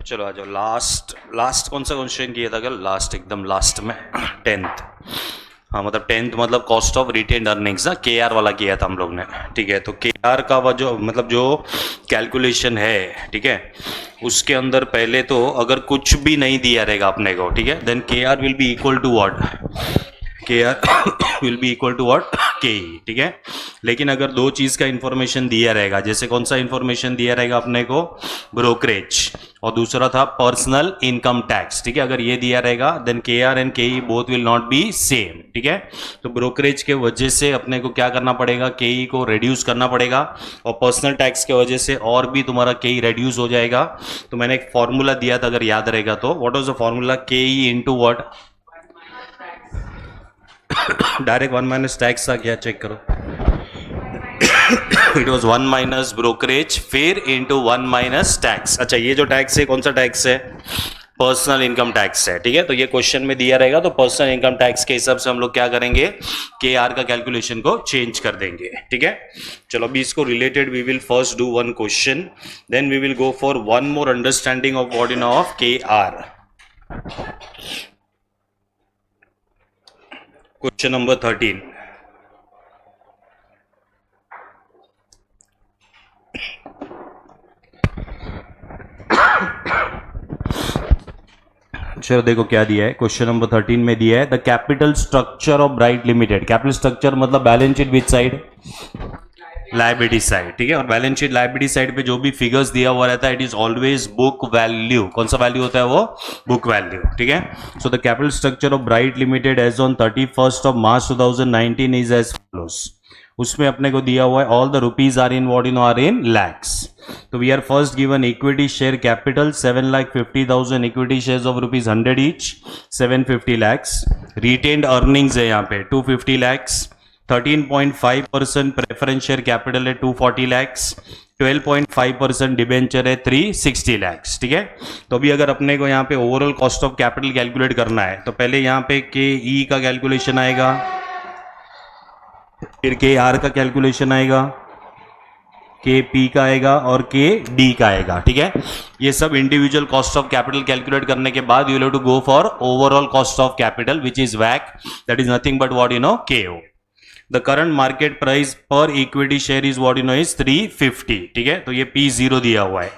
चलो आ जाओ। Last last कौन सा क्वेश्चन किया था कल? लास्ट एकदम लास्ट में 10th। हाँ मतलब 10th मतलब कॉस्ट ऑफ रिटेन्ड अर्निंग्स ना, के आर वाला किया था हम लोग ने। ठीक है, तो के आर का वो जो मतलब जो कैलकुलेशन है, ठीक है, उसके अंदर पहले तो अगर कुछ भी नहीं दिया रहेगा अपने को, ठीक है, then K R will be equal to what? K R will be equal to what? K E. ठीक है, लेकिन अगर दो चीज का इंफॉर्मेशन दिया रहेगा, जैसे कौन सा इंफॉर्मेशन दिया रहेगा अपने को? ब्रोकरेज, और दूसरा था पर्सनल इनकम टैक्स। ठीक है, अगर ये दिया रहेगा then K R and K E both will not be same. ठीक है, तो ब्रोकरेज के वजह से अपने को क्या करना पड़ेगा? के ई को रिड्यूस करना पड़ेगा, और पर्सनल टैक्स के वजह से और भी तुम्हारा के ई रिड्यूस हो जाएगा। तो मैंने एक फॉर्मूला दिया था, अगर याद रहेगा तो, what was the formula? K E into what? Direct 1 minus tax था क्या? चेक करो। इट वॉज 1 माइनस ब्रोकरेज फिर इंटू 1 माइनस टैक्स। अच्छा, ये जो टैक्स है कौन सा टैक्स है? पर्सनल इनकम टैक्स है। ठीक है, तो ये क्वेश्चन में दिया रहेगा, तो पर्सनल इनकम टैक्स के हिसाब से हम लोग क्या करेंगे? के आर का कैलकुलेशन को चेंज कर देंगे। ठीक है, चलो अभी इसको related we will first do one question, then we will go for one more understanding of what you know of K R. Question number 13। चलो देखो क्या दिया है, क्वेश्चन नंबर 13 में दिया है the capital structure of bright limited. Capital structure मतलब balance sheet which side? Liability side. ठीक है, और बैलेंस शीट लाइबिलिटी साइड पे जो भी फिगर्स दिया हुआ रहता है it is always book value. कौन सा वैल्यू होता है वो? Book value. ठीक है, so the capital structure of bright Limited as on 31st of March 2019 is as follows. उसमें अपने को दिया हुआ है all the rupees are in what in are in lakhs. तो we are first given equity share capital 7,50,000, equity shares of rupees 100 each, 750 lakhs. Retained earnings है यहाँ पे 250 लैक्स। 13.5% प्रेफरेंस शेयर कैपिटल है 240 लैक्स। 12.5% डिबेंचर है 360 लैक्स। ठीक है, तो अभी अगर अपने को यहाँ पे overall cost of capital calculate करना है तो पहले यहाँ पे के ई का कैलकुलेशन आएगा, फिर के आर का कैलकुलेशन आएगा, के पी का आएगा और के डी का आएगा। ठीक है, ये सब individual cost of capital calculate करने के बाद you have to go for overall cost of capital which is वैक, that is nothing but what you know K O. The current market price per equity share is what you know is 350। ठीक है, तो ये P0 दिया हुआ है।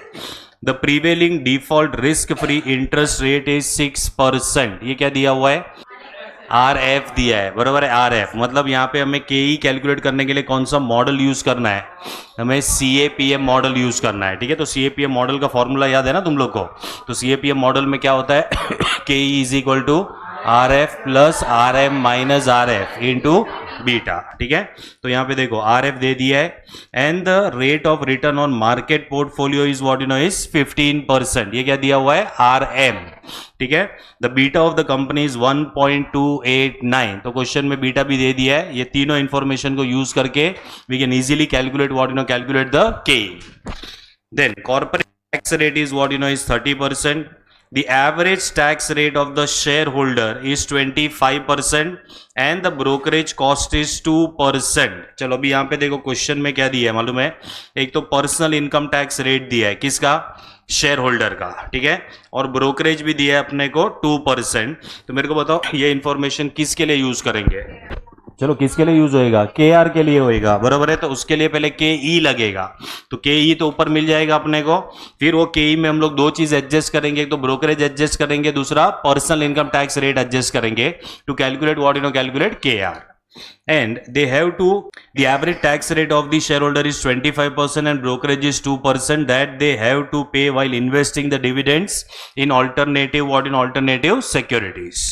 The prevailing default risk free interest rate is 6%। ये क्या दिया हुआ है? आर एफ दिया है, बराबर है। आर एफ मतलब यहाँ पे हमें के ई कैलकुलेट करने के लिए कौन सा मॉडल यूज करना है? हमें CAPM मॉडल यूज करना है। ठीक है, तो CAPM मॉडल का फॉर्मूला याद है ना तुम लोग को? तो CAPM मॉडल में क्या होता है? K E is equal to R F plus R M minus R F into beta. ठीक है, तो यहाँ पे देखो आर एफ दे दिया है, and the rate of return on market portfolio is what you know is 15%। ये क्या दिया हुआ है? R M. ठीक है, the beta of the company is 1.289। तो क्वेश्चन में बीटा भी दे दिया है। ये तीनों इंफॉर्मेशन को यूज करके we can easily calculate what you know calculate the K. Then corporate tax rate is what you know is 30%. The average tax rate of the shareholder is 25% and the brokerage cost is 2%. चलो अभी यहाँ पे देखो question में क्या दिया है मालूम है? एक तो पर्सनल इनकम टैक्स रेट दिया है, किसका? शेयर होल्डर का। ठीक है, और ब्रोकरेज भी दिया है अपने को 2%। तो मेरे को बताओ ये इंफॉर्मेशन किसके लिए यूज करेंगे? चलो किसके लिए यूज होएगा? के आर के लिए होएगा, बराबर है। तो उसके लिए पहले के ई लगेगा, तो के ई तो ऊपर मिल जाएगा अपने को। फिर वो के ई में हम लोग दो चीज एडजस्ट करेंगे, एक तो ब्रोकरेज एडजस्ट करेंगे, दूसरा personal income tax rate adjust करेंगे to calculate what you know calculate K R. And they have to, the average tax rate of the shareholder is 25% and brokerage is 2% that they have to pay while investing the dividends in alternative what in alternative securities.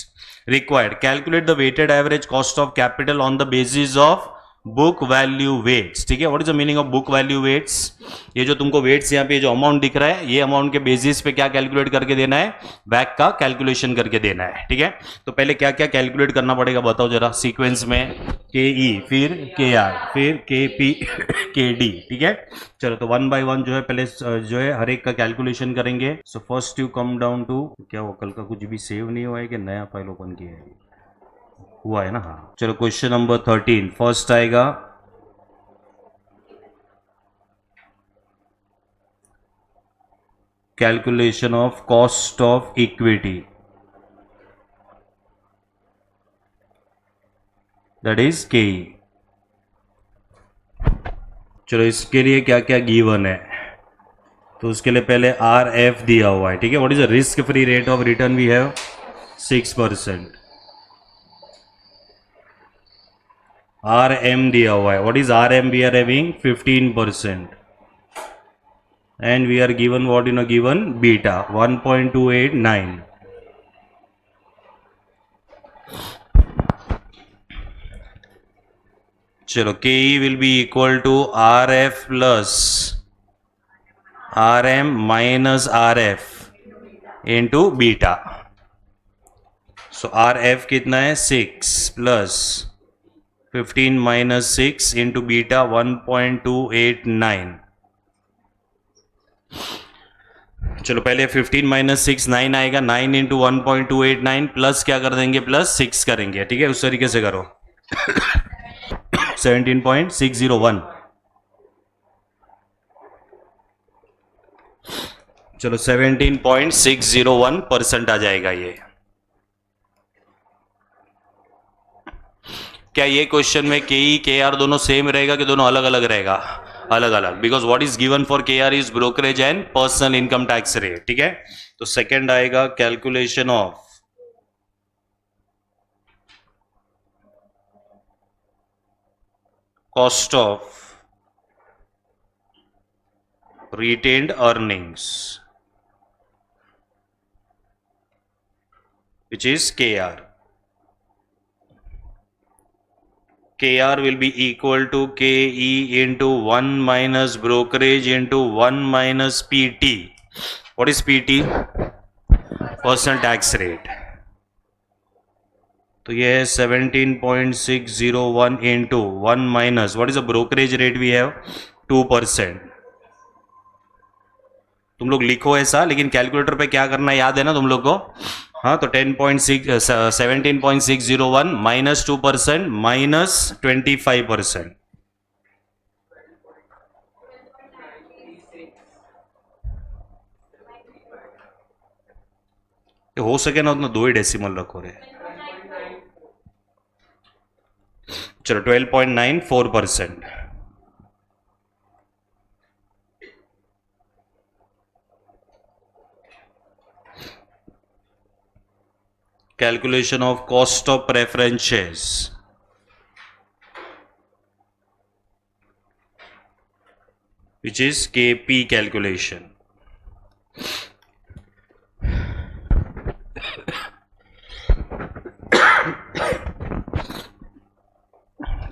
Required, calculate the weighted average cost of capital on the basis of book value weights. ठीक है, what is the meaning of book value weights? ये जो तुमको weights यहाँ पे जो amount दिख रहा है, ये अमाउंट के बेसिस पे क्या कैलकुलेट करके देना है? बैक का कैलकुलेशन करके देना है। ठीक है, तो पहले क्या क्या कैलकुलेट करना पड़ेगा बताओ जरा सीक्वेंस में? के ई, फिर के आर, फिर के पी, के डी। ठीक है, चलो तो वन बाय वन जो है पहले जो है हर एक का कैलकुलेशन करेंगे। So first you come down to, क्या वो कल का कुछ भी सेव नहीं हुआ है कि नया फाइल ओपन किया है? हुआ है ना? हाँ, चलो क्वेश्चन नंबर 13 फर्स्ट आएगा calculation of cost of equity, that is KE. चलो इसके लिए क्या क्या गिवन है, तो उसके लिए पहले RF दिया हुआ है, ठीक है. What is the risk free rate of return we have 6%. RM दिया हुआ है, what is RM we are having 15%. and we are given what in a given beta 1.289. चलो KE will be equal to RF plus RM minus RF into beta. So RF कितना है 6 plus 15 minus 6 into beta 1.289. चलो पहले 15 minus 6 9 आएगा, 9 into 1.289 plus क्या कर देंगे, plus 6 करेंगे, ठीक है. उस तरीके से करो. 17.601. चलो 17.601% आ जाएगा ये. क्या ये क्वेश्चन में KE KR दोनों सेम रहेगा कि दोनों अलग अलग रहेगा? अलग अलग, because what is given for KR is brokerage and personal income tax rate, ठीक है. तो सेकंड आएगा calculation of cost of retained earnings, which is KR. KR will be equal to KE into 1 minus brokerage into 1 minus PT. What is PT? Personal tax rate. तो ये है 17.601 into 1 minus, what is the brokerage rate we have? 2%. तुम लोग लिखो ऐसा, लेकिन calculator पे क्या करना याद है ना तुम लोग को. हाँ, तो 17.601 माइनस 2% माइनस 25%. हो सके ना उतना 2 ही डेसिमल रखो रे. चलो 12.94%. Calculation of cost of preference shares, which is KP calculation.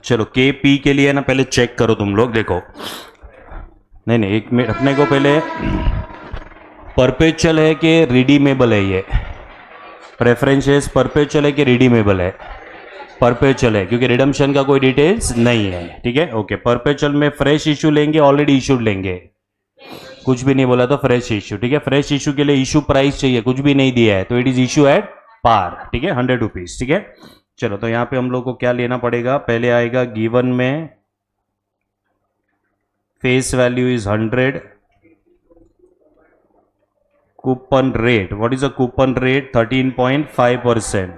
चलो KP के लिए ना पहले चेक करो तुम लोग, देखो. नहीं एक मिनट, अपने को पहले परपेचुअल है कि रिडीमेबल है ये. प्रेफरेंसेस परपेचुअल है कि रिडीमेबल है? परपेचुअल है, क्योंकि रिडम्पशन का कोई डिटेल्स नहीं है, ठीक है. ओके, परपेचुअल में फ्रेश इशू लेंगे, ऑलरेडी इशूड लेंगे? कुछ भी नहीं बोला तो फ्रेश इशू, ठीक है. फ्रेश इशू के लिए इशू प्राइस चाहिए, कुछ भी नहीं दिया है, तो it is issue at par, ठीक है, 100 रुपीज, ठीक है. चलो तो यहां पे हम लोग को क्या लेना पड़ेगा, पहले आएगा गिवन में face value is 100, coupon rate, what is the coupon rate, 13.5%.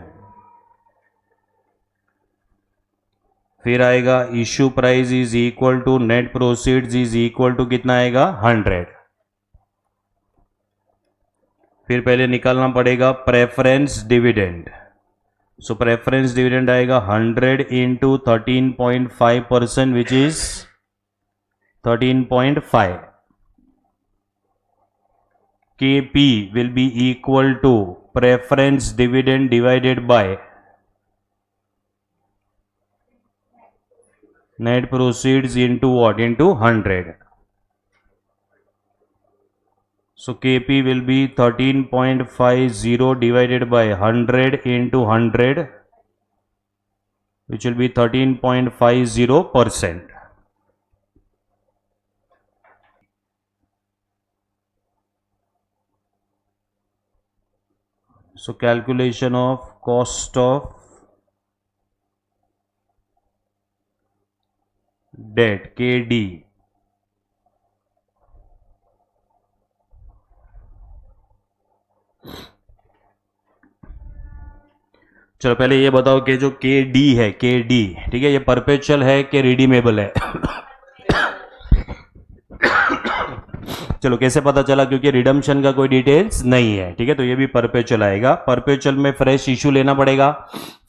फिर आएगा issue price is equal to net proceeds is equal to कितना आएगा, 100. फिर पहले निकालना पड़ेगा preference dividend. So preference dividend आएगा 100 into 13.5%, which is 13.5. KP will be equal to preference dividend divided by net proceeds into what, into 100. So KP will be 13.50 divided by 100 into 100, which will be 13.50%. So calculation of cost of debt, KD, चलो पहले ये बताओ कि जो के D है, के D, ठीक है, ये परपेचुअल है कि रिडीमेबल है? चलो कैसे पता चला? क्योंकि रिडम्पशन का कोई डिटेल्स नहीं है, ठीक है, तो ये भी परपेचुअल आएगा। परपेचुअल में फ्रेश इशू लेना पड़ेगा।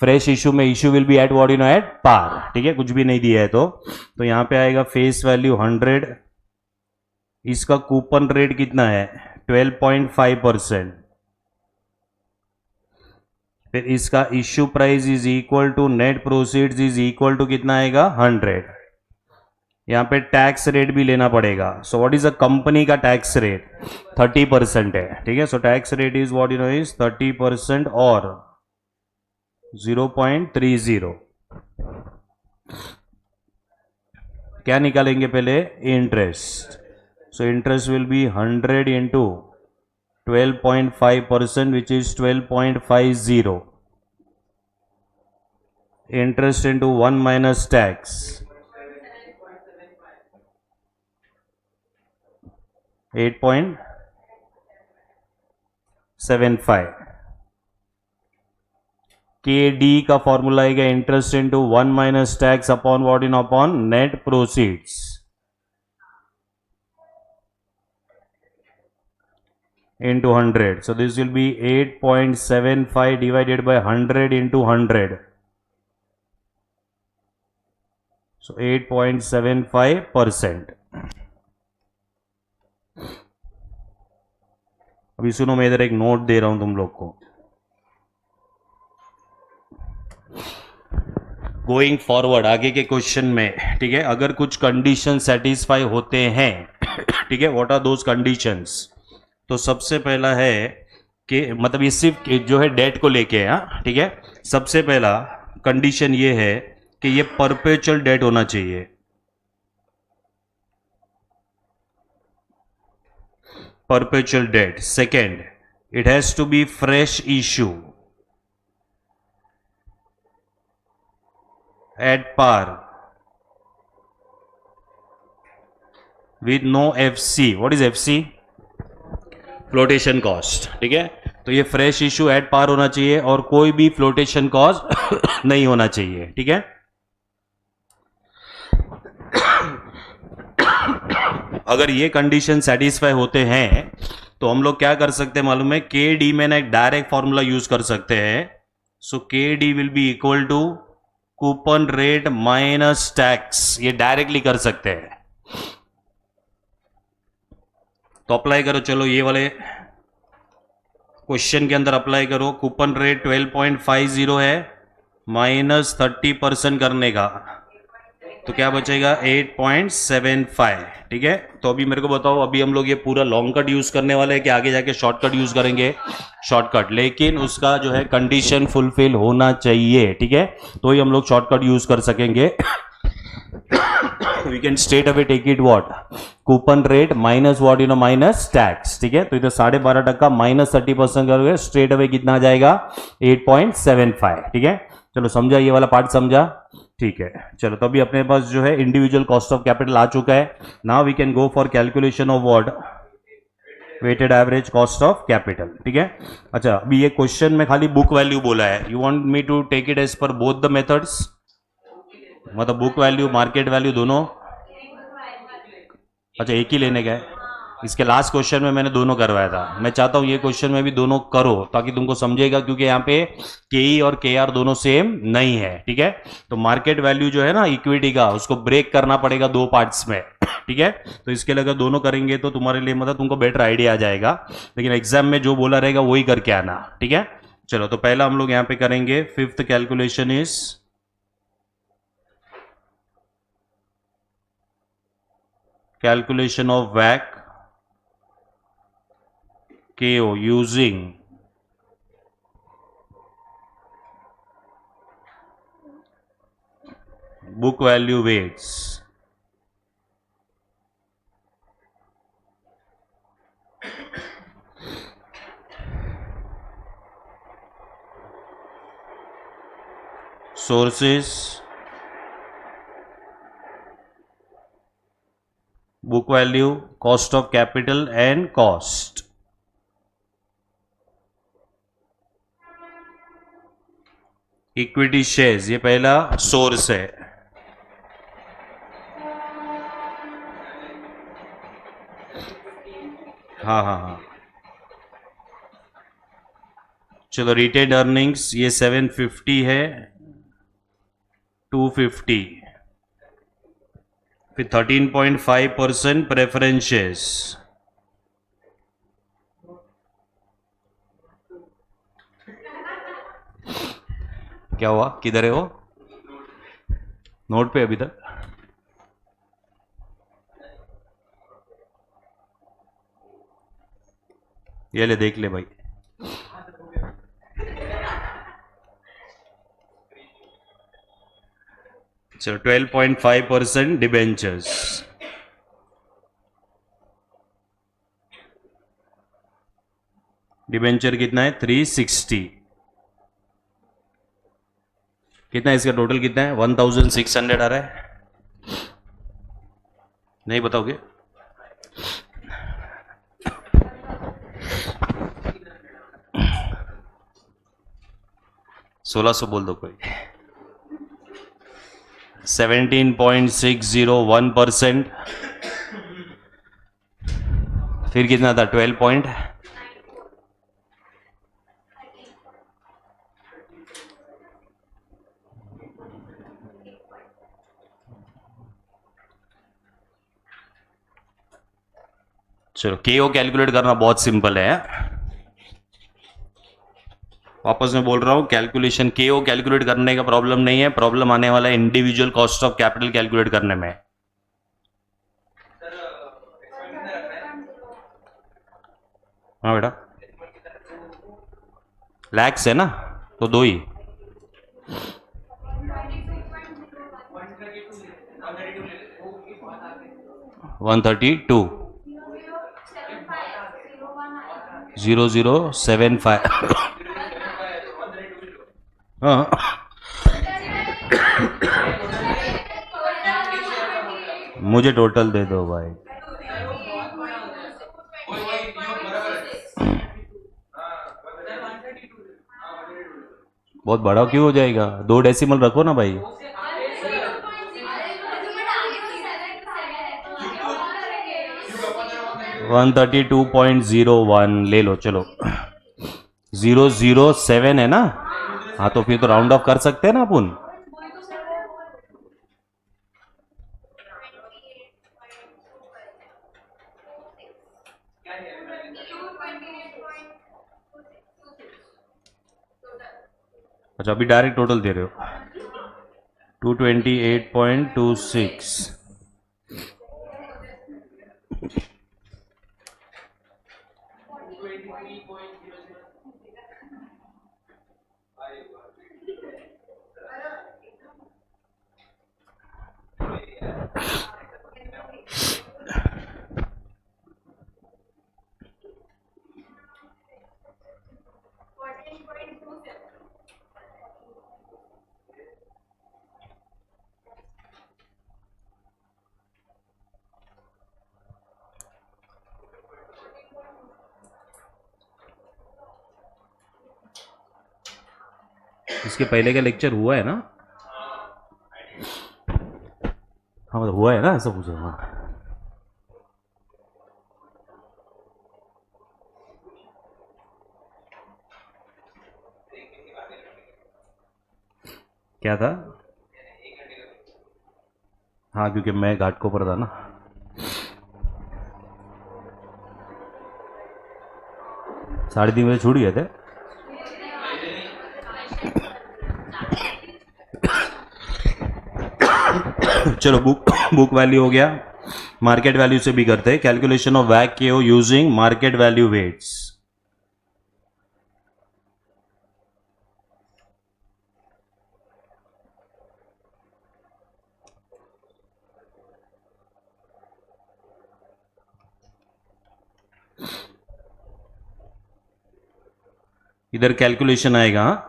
फ्रेश इशू में issue will be at what you know at par, ठीक है, कुछ भी नहीं दिया है तो यहां पे आएगा फेस वैल्यू 100, इसका कूपन रेट कितना है 12.5%, फिर इसका issue price is equal to net proceeds is equal to कितना आएगा 100। यहां पे टैक्स रेट भी लेना पड़ेगा। सो व्हाट इज अ कंपनी का टैक्स रेट? 30% है, ठीक है। So tax rate is what you know is 30% और 0.30। क्या निकालेंगे पहले? Interest. So interest will be 100 into 12.5% which is 12.50. Interest into 1 minus tax 8.75। के डी का फॉर्मूला आएगा interest into 1 minus tax upon what in upon net proceeds into 100. So this will be 8.75 divided by 100 into 100. So 8.75%. अभी सुनो, मैं इधर एक note दे रहा हूं तुम लोग को। गोइंग फॉरवर्ड आगे के क्वेश्चन में, ठीक है, अगर कुछ कंडीशन सेटिस्फाई होते हैं, ठीक है, व्हाट आर दोज कंडीशंस? तो सबसे पहला है कि मतलब ये सिर्फ जो है डेट को लेके है, ठीक है। सबसे पहला कंडीशन ये है कि ये परपेचुअल डेट होना चाहिए। Perpetual debt. Second, it has to be fresh issue at par with no FC. What is FC? Flotation cost, ठीक है। तो ये फ्रेश इशू एट पार होना चाहिए और कोई भी फ्लोटेशन कॉस्ट नहीं होना चाहिए, ठीक है। अगर ये कंडीशन सेटिस्फाई होते हैं तो हम लोग क्या कर सकते हैं मालूम है? के डी में ना एक डायरेक्ट फॉर्मूला यूज कर सकते हैं। So K D will be equal to coupon rate minus tax. ये डायरेक्टली कर सकते हैं, तो अप्लाई करो। चलो ये वाले क्वेश्चन के अंदर अप्लाई करो। कूपन रेट 12.50 है, माइनस 30% करने का, तो क्या बचेगा 8.75, ठीक है। तो अभी मेरे को बताओ, अभी हम लोग ये पूरा लॉन्ग कट यूज करने वाले हैं कि आगे जाके शॉर्टकट यूज करेंगे? शॉर्टकट, लेकिन उसका जो है कंडीशन फुलफिल होना चाहिए, ठीक है, तो ही हम लोग शॉर्टकट यूज कर सकेंगे। We can straight away take it what? Coupon rate minus what you know minus tax, ठीक है। तो इधर 12.5% माइनस 30% करोगे, स्ट्रेट अवे कितना आ जाएगा 8.75, ठीक है। चलो समझा, ये वाला पार्ट समझा, ठीक है। चलो तो अभी अपने पास जो है इंडिविजुअल कॉस्ट ऑफ कैपिटल आ चुका है। Now we can go for calculation of what? Weighted average cost of capital, ठीक है। अच्छा, अभी ये क्वेश्चन में खाली बुक वैल्यू बोला है। You want me to take it as per both the methods? मतलब बुक वैल्यू मार्केट वैल्यू दोनों? अच्छा, एक ही लेने का है। इसके लास्ट क्वेश्चन में मैंने दोनों करवाया था। मैं चाहता हूं ये क्वेश्चन में भी दोनों करो ताकि तुमको समझेगा, क्योंकि यहाँ पे के और के आर दोनों सेम नहीं है, ठीक है। तो मार्केट वैल्यू जो है ना इक्विटी का, उसको ब्रेक करना पड़ेगा दो पार्ट्स में, ठीक है। तो इसके लिए अगर दोनों करेंगे तो तुम्हारे लिए मतलब तुमको बेटर आइडिया आ जाएगा, लेकिन एग्जाम में जो बोला रहेगा वही करके आना, ठीक है। चलो तो पहला हम लोग यहाँ पे करेंगे। Fifth calculation is calculation of WACC KO using book value weights. Sources, book value, cost of capital and cost. Equity shares, ये पहला सोर्स है। हाँ हाँ हाँ, चलो रिटेन अर्निंग्स ये 750 है, 250, फिर 13.5% प्रेफरेंस शेयर्स। क्या हुआ, किधर है वो नोट पे अभी तक? ये ले देख ले भाई। चलो 12.5% डिबेंचर्स, डिबेंचर कितना है 360, कितना है इसका टोटल कितना है 1600 आ रहा है, नहीं बताओगे? 1600 बोल दो कोई। 17.601%, फिर कितना था 12 पॉइंट, चलो केओ कैलकुलेट करना बहुत सिंपल है। वापस मैं बोल रहा हूं, कैलकुलेशन केओ कैलकुलेट करने का प्रॉब्लम नहीं है, प्रॉब्लम आने वाला है individual cost of capital calculate करने में। हाँ बेटा, लैक्स है ना, तो दो ही। 132 0075 हाँ मुझे टोटल दे दो भाई। बहुत बड़ा क्यों हो जाएगा, 2 डेसिमल रखो ना भाई। वन 32.01 ले लो, चलो 007 है ना, हाँ तो फिर तो राउंड ऑफ कर सकते हैं ना अपन। अच्छा अभी डायरेक्ट टोटल दे रहे हो 228.26। इसके पहले का लेक्चर हुआ है ना? हाँ मतलब हुआ है ना, ऐसा पूछो। हाँ क्या था? हाँ क्योंकि मैं घाटकोपर था ना। साढ़े 3 बजे छूट गए थे। चलो बुक वैल्यू हो गया, मार्केट वैल्यू से भी करते हैं कैलकुलेशन ऑफ वैक K O using market value weights. इधर कैलकुलेशन आएगा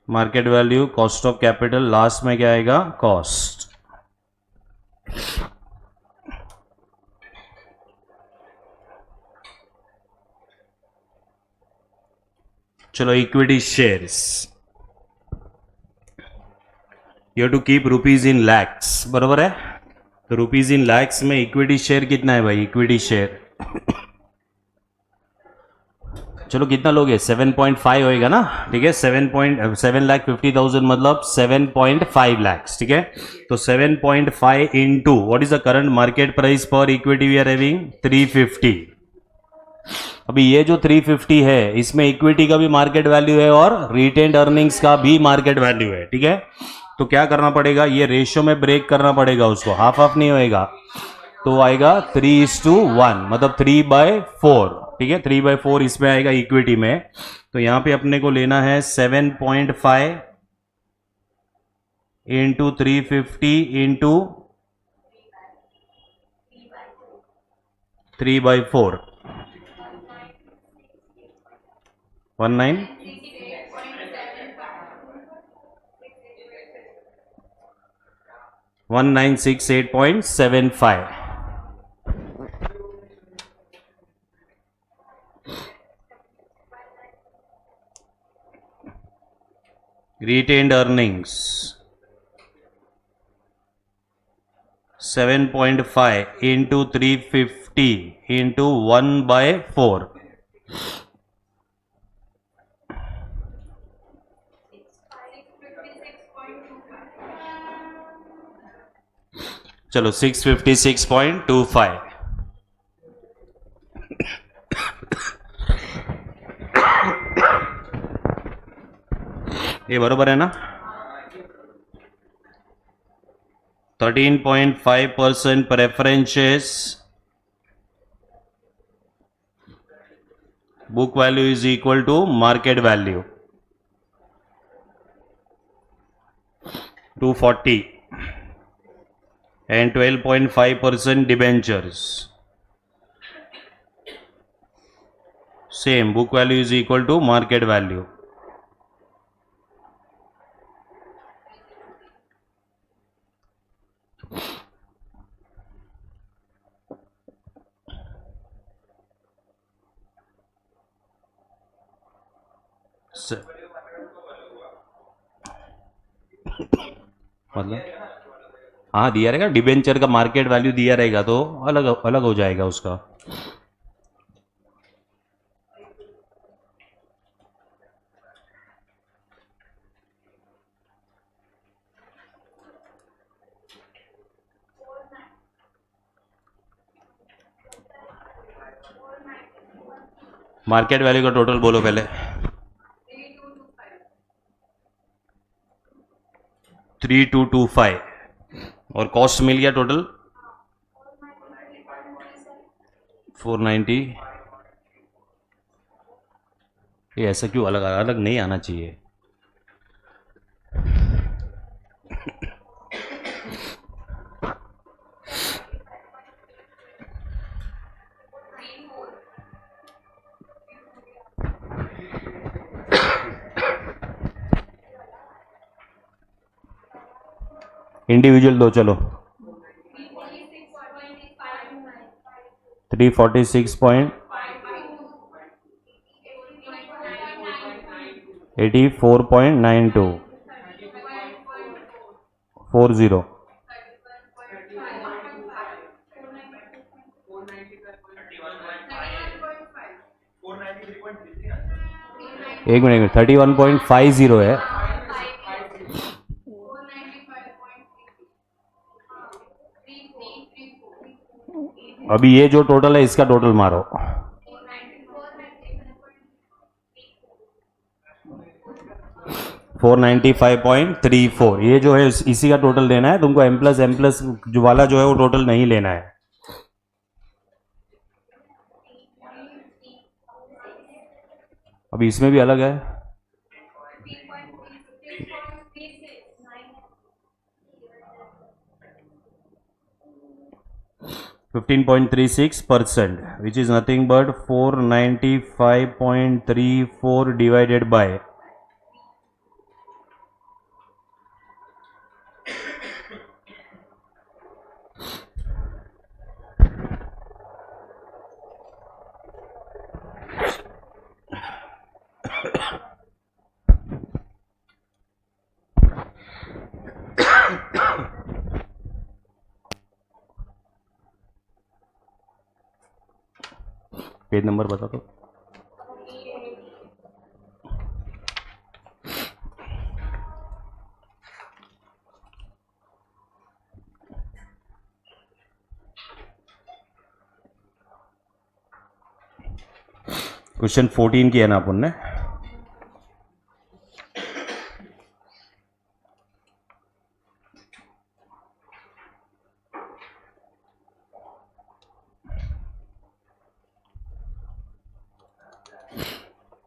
market value cost of capital, last में क्या आएगा कॉस्ट। चलो equity shares, you have to keep rupees in lakhs, बरोबर है। तो रुपीज इन लैक्स में इक्विटी शेयर कितना है भाई, इक्विटी शेयर चलो कितना लोगे, 7.5 होएगा ना, ठीक है। 7,50,000 मतलब 7.5 lakhs, ठीक है। तो 7.5 into what is the current market price per equity we are having 350। अभी ये जो 350 है इसमें इक्विटी का भी मार्केट वैल्यू है और रिटेन्ड अर्निंग्स का भी मार्केट वैल्यू है, ठीक है। तो क्या करना पड़ेगा, ये रेशियो में ब्रेक करना पड़ेगा उसको, हाफ हाफ नहीं होएगा। तो आएगा 3:1 मतलब 3/4, ठीक है। 3/4 इसमें आएगा इक्विटी में। तो यहां पे अपने को लेना है 7.5 into 350 into 3/4 19 1968.75। retained earnings 7.5 into 350 into 1/4, चलो 656.25। ये बरोबर है ना। 13.5% preferences, book value is equal to market value 240 and 12.5% debentures, same book value is equal to market value। मतलब हाँ दिया रहेगा, डिबेंचर का मार्केट वैल्यू दिया रहेगा तो अलग अलग हो जाएगा उसका। मार्केट वैल्यू का टोटल बोलो पहले। 3225 और कॉस्ट मिल गया टोटल 490। ये ऐसा क्यों अलग अलग नहीं आना चाहिए। इंडिविजुअल दो चलो 346.84.92 40 एक मिनट 31.50 है। अभी ये जो टोटल है इसका टोटल मारो 495.34। ये जो है इसी का टोटल लेना है तुमको। M प्लस जो वाला जो है वो टोटल नहीं लेना है। अभी इसमें भी अलग है 15.36%, which is nothing but 495.34 divided by page number बता दो। क्वेश्चन 14 किया ना अपन ने।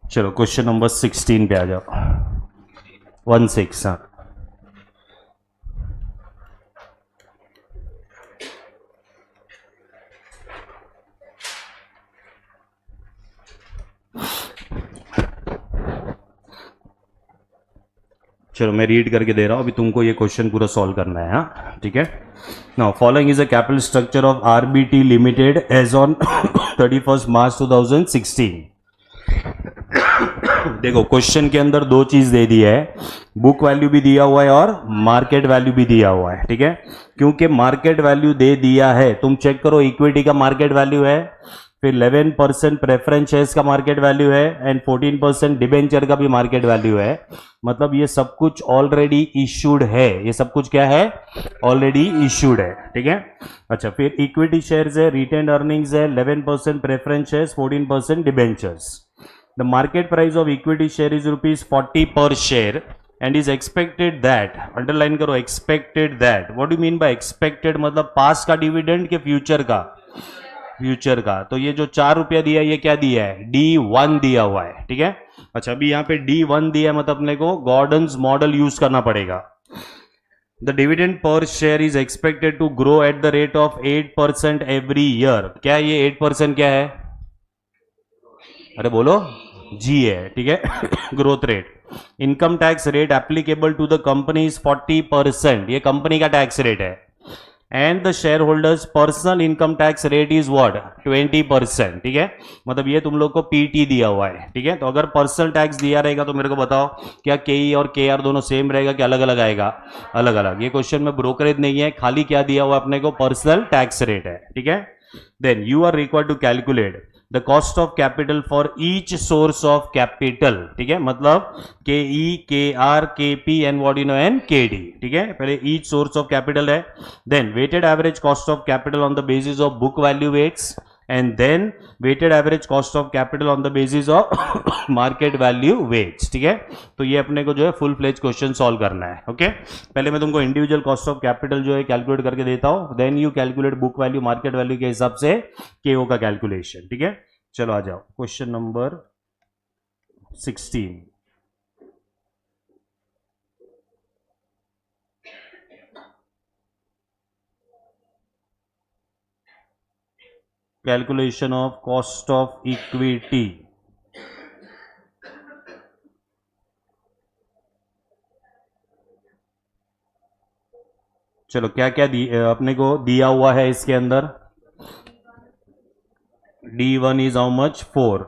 चलो क्वेश्चन नंबर 16 पे आ जाओ। 16 हाँ। चलो मैं रीड करके दे रहा हूं, अभी तुमको ये क्वेश्चन पूरा सॉल्व करना है। हाँ ठीक है। Now following is a capital structure of RBT limited as on 31 March 2016। देखो क्वेश्चन के अंदर दो चीज दे दी है, बुक वैल्यू भी दिया हुआ है और मार्केट वैल्यू भी दिया हुआ है। ठीक है, क्योंकि मार्केट वैल्यू दे दिया है, तुम चेक करो इक्विटी का मार्केट वैल्यू है, फिर 11% प्रेफरेंस शेयर्स का मार्केट वैल्यू है एंड 14% डिबेंचर का भी मार्केट वैल्यू है। मतलब ये सब कुछ ऑलरेडी इश्यूड है, ये सब कुछ क्या है, ऑलरेडी इश्यूड है। ठीक है। अच्छा, फिर इक्विटी शेयर्स है, रिटेन अर्निंग्स है, 11% preference shares, 14% debentures. The market price of equity share is ₹40 per share and is expected that, underline करो expected that, what do you mean by expected, मतलब पास का डिविडेंड के फ्यूचर का, future का। तो ये जो ₹4 दिया है ये क्या दिया है, D1 दिया हुआ है। ठीक है। अच्छा अभी यहाँ पे D1 दिया है, मतलब अपने को गॉर्डन्स मॉडल यूज करना पड़ेगा। The dividend per share is expected to grow at the rate of 8% every year। क्या ये 8% क्या है, अरे बोलो, जी है। ठीक है। Growth rate. Income tax rate applicable to the company is 40%, ये कंपनी का टैक्स रेट है। And the shareholders personal income tax rate is what, 20%। ठीक है, मतलब ये तुम लोग को पीटी दिया हुआ है। ठीक है, तो अगर पर्सनल टैक्स दिया रहेगा तो मेरे को बताओ क्या केई और केआर दोनों सेम रहेगा कि अलग अलग आएगा, अलग अलग। ये क्वेश्चन में ब्रोकरेज नहीं है, खाली क्या दिया हुआ अपने को, पर्सनल टैक्स रेट है। ठीक है। Then you are required to calculate the cost of capital for each source of capital. ठीक है, मतलब K E, K R, K P and what you know and K D. ठीक है, पहले each source of capital है, then weighted average cost of capital on the basis of book value weights, and then weighted average cost of capital on the basis of market value weights. ठीक है, तो ये अपने को जो है full fledge question solve करना है। ओके, पहले मैं तुमको इंडिविजुअल कॉस्ट ऑफ कैपिटल जो है कैलकुलेट करके देता हूं, then you calculate book value market value के हिसाब से केओ का कैलकुलेशन। ठीक है, चलो आ जाओ question number 16। Calculation of cost of equity. चलो क्या क्या अपने को दिया हुआ है इसके अंदर, D1 is how much, 4,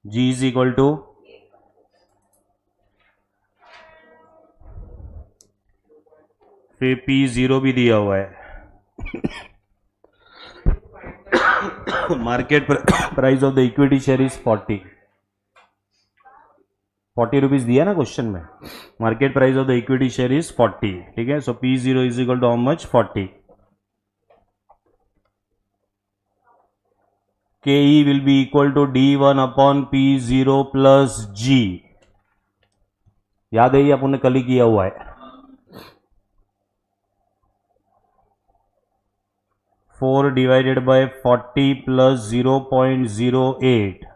G is equal to फिर P0 भी दिया हुआ है। Market price of the equity share is 40 rupees दिया ना क्वेश्चन में, market price of the equity share is 40। ठीक है, so P0 is equal to how much, 40। KE will be equal to D1 upon P0 plus G। याद है ये अपन ने कल ही किया हुआ है। 4 divided by 40 plus 0.08,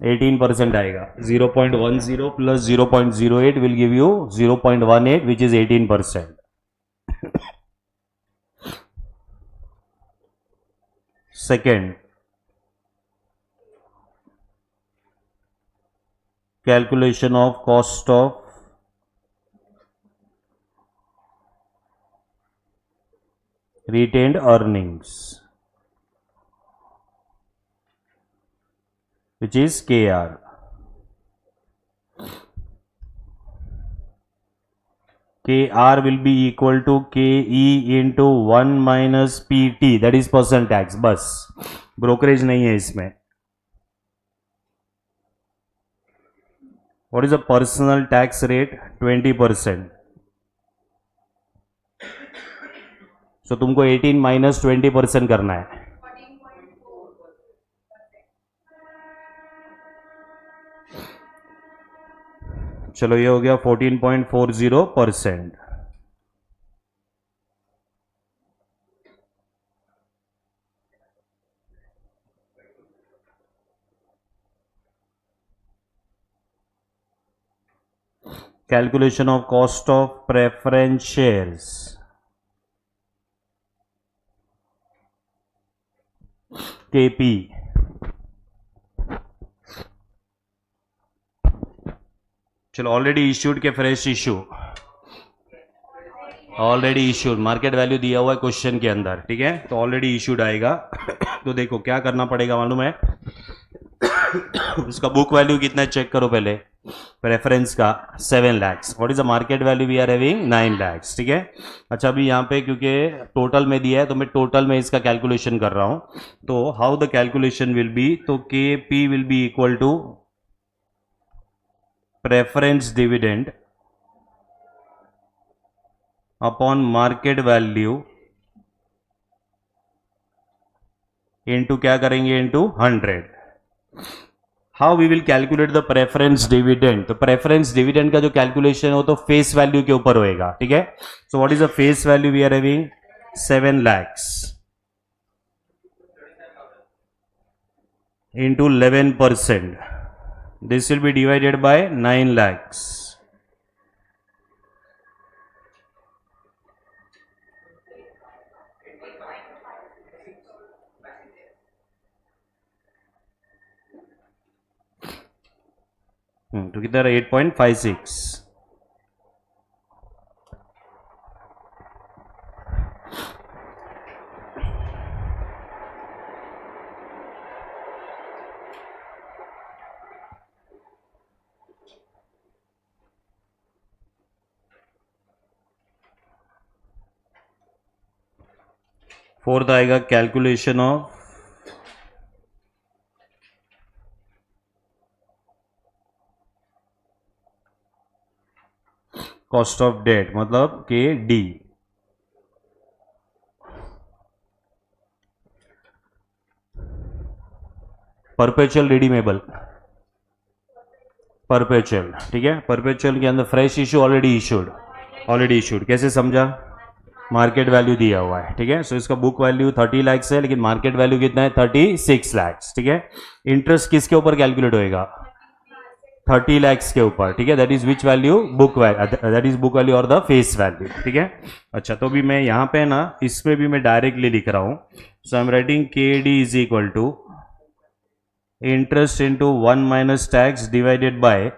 18% आएगा। 0.10 plus 0.08 will give you 0.18 which is 18%। Second, calculation of cost of retained earnings, which is KR। KR will be equal to KE into 1 minus PT, that is person tax. बस, brokerage नहीं है इसमें. What is the personal tax rate? 20%. So तुमको 18 minus 20% करना है. चलो ये हो गया 14.40%. Calculation of cost of preference shares. KP. चलो ऑलरेडी इश्यूड के fresh issue. Already issued market value दिया हुआ है क्वेश्चन के अंदर. ठीक है, तो ऑलरेडी इश्यूड आएगा. तो देखो क्या करना पड़ेगा मालूम है. उसका बुक वैल्यू कितना है चेक करो पहले. प्रेफरेंस का 7 lakhs. What is the market value we are having? 9 lakhs. ठीक है. अच्छा अभी यहाँ पे क्योंकि टोटल में दिया है तो मैं टोटल में इसका कैलकुलेशन कर रहा हूं. तो how the calculation will be, तो K P will be equal to preference dividend upon market value into क्या करेंगे into 100. How we will calculate the preference dividend? तो preference dividend का जो कैलकुलेशन हो तो फेस वैल्यू के ऊपर होएगा. ठीक है. So what is the face value we are having? 7 lakhs into 11%. This will be divided by 9 lakhs. तो कितना 8.56. फोर्थ आएगा calculation of cost of debt, मतलब K D. Perpetual redeemable, perpetual. ठीक है, परपेचुअल के अंदर फ्रेश इशू ऑलरेडी इशूड. कैसे समझा? मार्केट वैल्यू दिया हुआ है. ठीक है. सो इसका बुक वैल्यू 30 lakhs है लेकिन मार्केट वैल्यू कितना है? 36 lakhs. ठीक है. इंटरेस्ट किसके ऊपर कैलकुलेट होएगा? 30 lakhs के ऊपर. ठीक है. That is which value? Book value. That is book value और द फेस वैल्यू. ठीक है. अच्छा तो भी मैं यहाँ पे ना इसमें भी मैं डायरेक्टली लिख रहा हूं. So I am writing K D is equal to interest into 1 minus tax divided by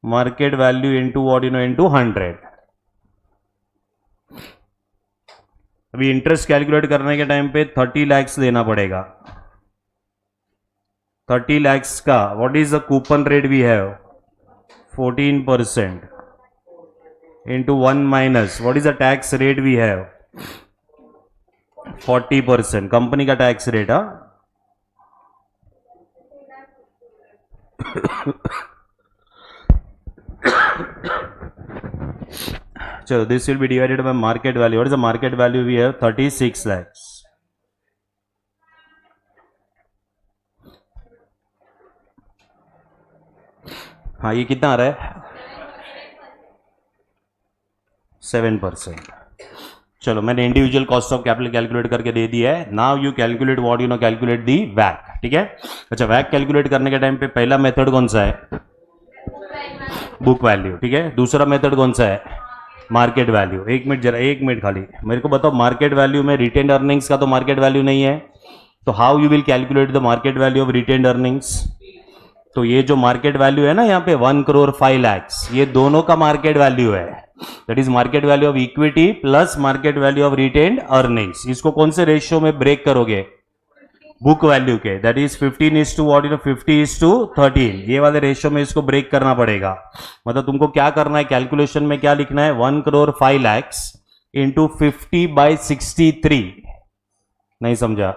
market value into what you know into 100. अभी इंटरेस्ट कैलकुलेट करने के टाइम पे 30 lakhs देना पड़ेगा. 30 lakhs का what is the coupon rate we have? 14% into 1 minus what is the tax rate we have? 40%. Company का tax rate. चलो this will be divided by market value. What is the market value we have? 36 lakhs. हाँ ये कितना आ रहा है? 7%. चलो मैंने individual cost of capital calculate करके दे दिया है. Now you calculate what you know calculate the वैक. ठीक है. अच्छा वैक कैलकुलेट करने के टाइम पे पहला मेथड कौन सा है? Book value. ठीक है. दूसरा मेथड कौन सा है? Market value. एक मिनट खाली मेरे को बताओ, मार्केट वैल्यू में रिटेन्ड अर्निंग्स का तो मार्केट वैल्यू नहीं है. तो how you will calculate the market value of retained earnings? तो ये जो मार्केट वैल्यू है ना यहाँ पे 1 crore 5 lakhs, ये दोनों का मार्केट वैल्यू है. That is market value of equity plus market value of retained earnings. इसको कौन से रेशियो में ब्रेक करोगे? बुक वैल्यू के, दैट इज 15:what, 50:13, ये वाले रेशियो में इसको ब्रेक करना पड़ेगा। मतलब तुमको क्या करना है, कैलकुलेशन में क्या लिखना है, 1,05,00,000 इंटू 50/63, नहीं समझा,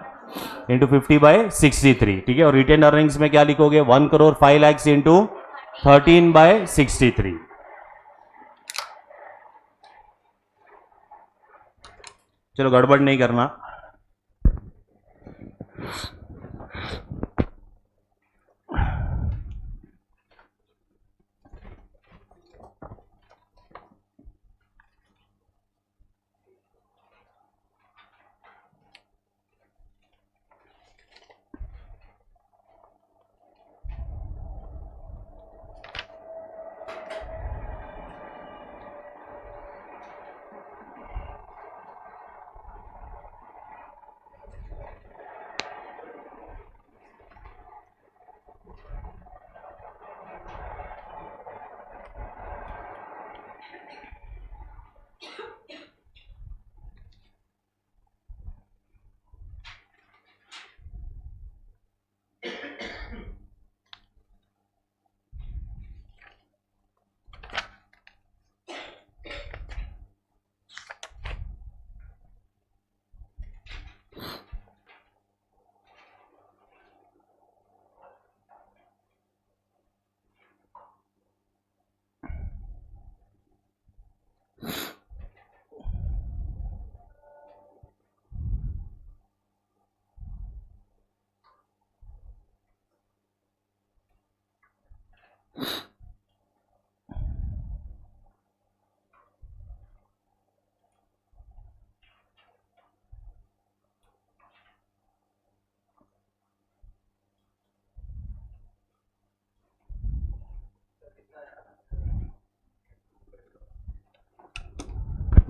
इंटू 50/63, ठीक है। और रिटेन अर्निंग्स में क्या लिखोगे, 1,05,00,000 इंटू 13/63। चलो गड़बड़ नहीं करना।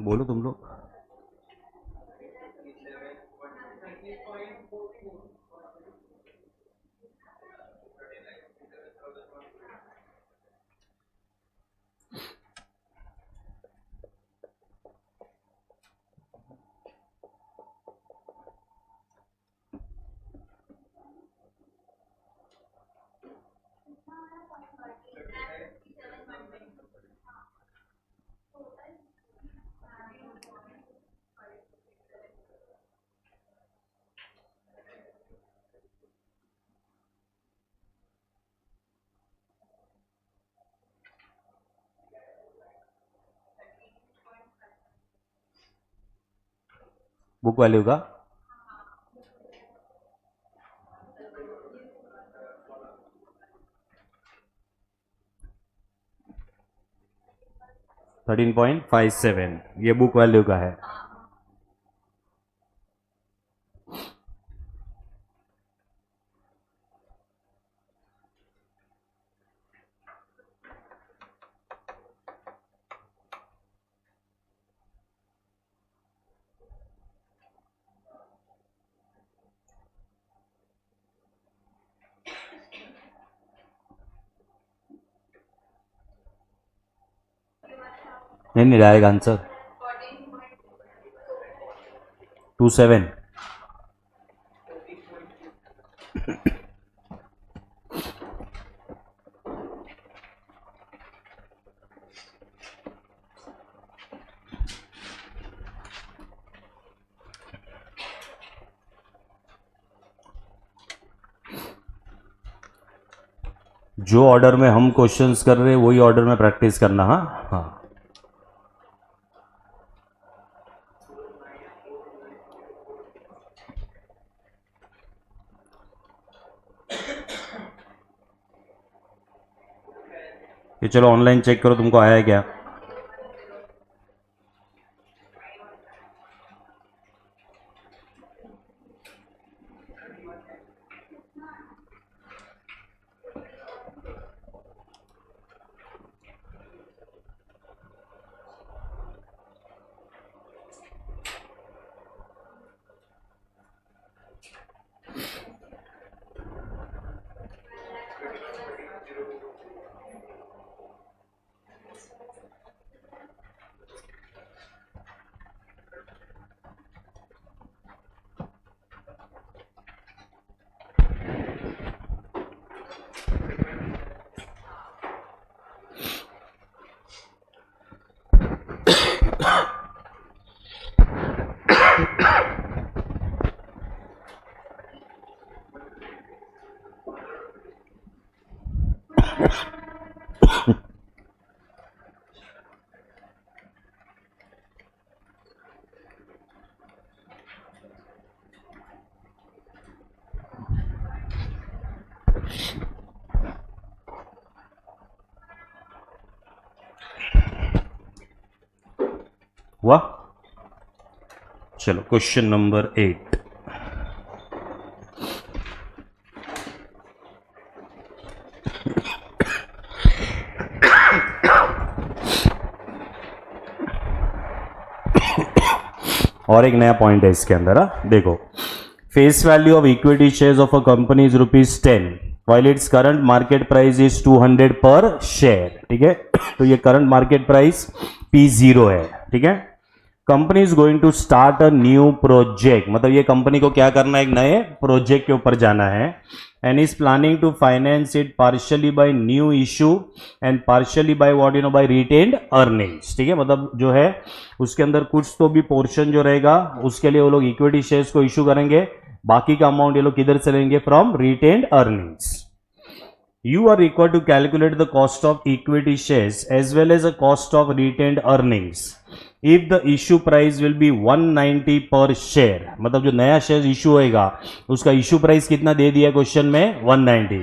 बोलो तुम लोग। बुक वैल्यू का 13.57, ये बुक वैल्यू का है। नहीं डायरेक्ट आंसर 27। जो ऑर्डर में हम क्वेश्चंस कर रहे हैं वही ऑर्डर में प्रैक्टिस करना। हाँ हाँ, ये चलो ऑनलाइन चेक करो तुमको आया है क्या। हुआ? चलो क्वेश्चन नंबर 8। और एक नया पॉइंट है इसके अंदर। देखो, face value of equity shares of a company is ₹10 while its current market price is 200 पर शेयर। ठीक है, तो ये करंट मार्केट प्राइस P0 है। ठीक है, company is going to start a new project, मतलब ये कंपनी को क्या करना है, एक नए प्रोजेक्ट के ऊपर जाना है। And is planning to finance it partially by new issue and partially by what you know by retained earnings. ठीक है, मतलब जो है उसके अंदर कुछ तो भी पोर्शन जो रहेगा उसके लिए वो लोग इक्विटी शेयर्स को इशू करेंगे, बाकी का अमाउंट ये लोग किधर से लेंगे, from retained earnings. You are required to calculate the cost of equity shares as well as the cost of retained earnings if the issue price will be 190 per share। मतलब जो नया शेयर इशू होएगा उसका issue price कितना दे दिया question में, 190,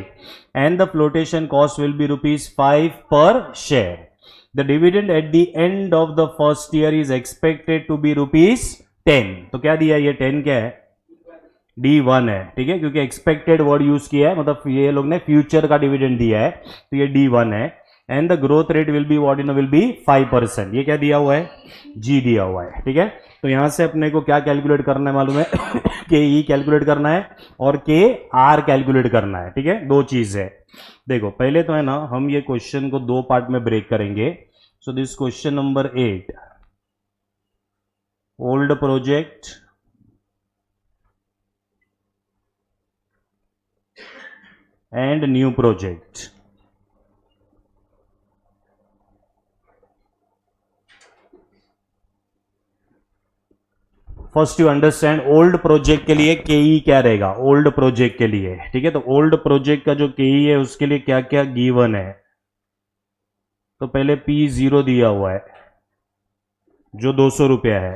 and the flotation cost will be ₹5 per share। The dividend at the end of the first year is expected to be ₹10। तो क्या दिया, ये 10 क्या है, D1 है। ठीक है, क्योंकि एक्सपेक्टेड वर्ड यूज किया है, मतलब ये लोग ने फ्यूचर का डिविडेंड दिया है, तो ये D1 है। And the growth rate will be what you no will be 5%। ये क्या दिया हुआ है, G दिया हुआ है। ठीक है, तो यहां से अपने को क्या कैलकुलेट करना है मालूम है KE कैलकुलेट करना है और KR कैलकुलेट करना है। ठीक है, दो चीज है। देखो पहले तो है ना, हम ये क्वेश्चन को दो पार्ट में ब्रेक करेंगे। So this question number 8, old project and new project। First you understand old project के लिए KE क्या रहेगा, ओल्ड प्रोजेक्ट के लिए। ठीक है, तो ओल्ड प्रोजेक्ट का जो KE है उसके लिए क्या क्या गिवन है, तो पहले P0 दिया हुआ है जो 200 रुपया है,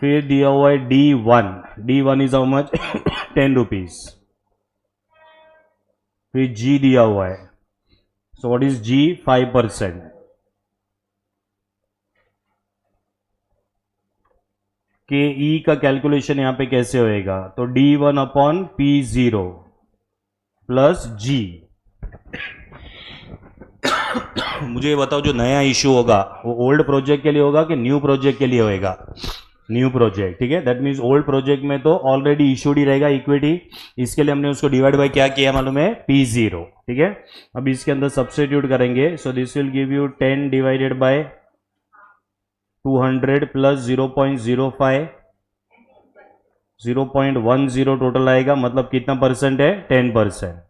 फिर दिया हुआ है D1 is how much 10 rupees, फिर G दिया हुआ है, so what is G, 5%। KE का कैलकुलेशन यहां पे कैसे होएगा, तो D1 upon P0 plus G। मुझे ये बताओ, जो नया इश्यू होगा वो ओल्ड प्रोजेक्ट के लिए होगा कि न्यू प्रोजेक्ट के लिए होएगा, न्यू प्रोजेक्ट। ठीक है, दैट मीन्स ओल्ड प्रोजेक्ट में तो ऑलरेडी इशूड ही रहेगा इक्विटी, इसके लिए हमने उसको डिवाइड बाय क्या किया मालूम है, P0। ठीक है, अब इसके अंदर सब्स्टिट्यूट करेंगे, so this will give you 10 divided by 200 plus 0.05, 0.10 total आएगा, मतलब कितना परसेंट है, 10%।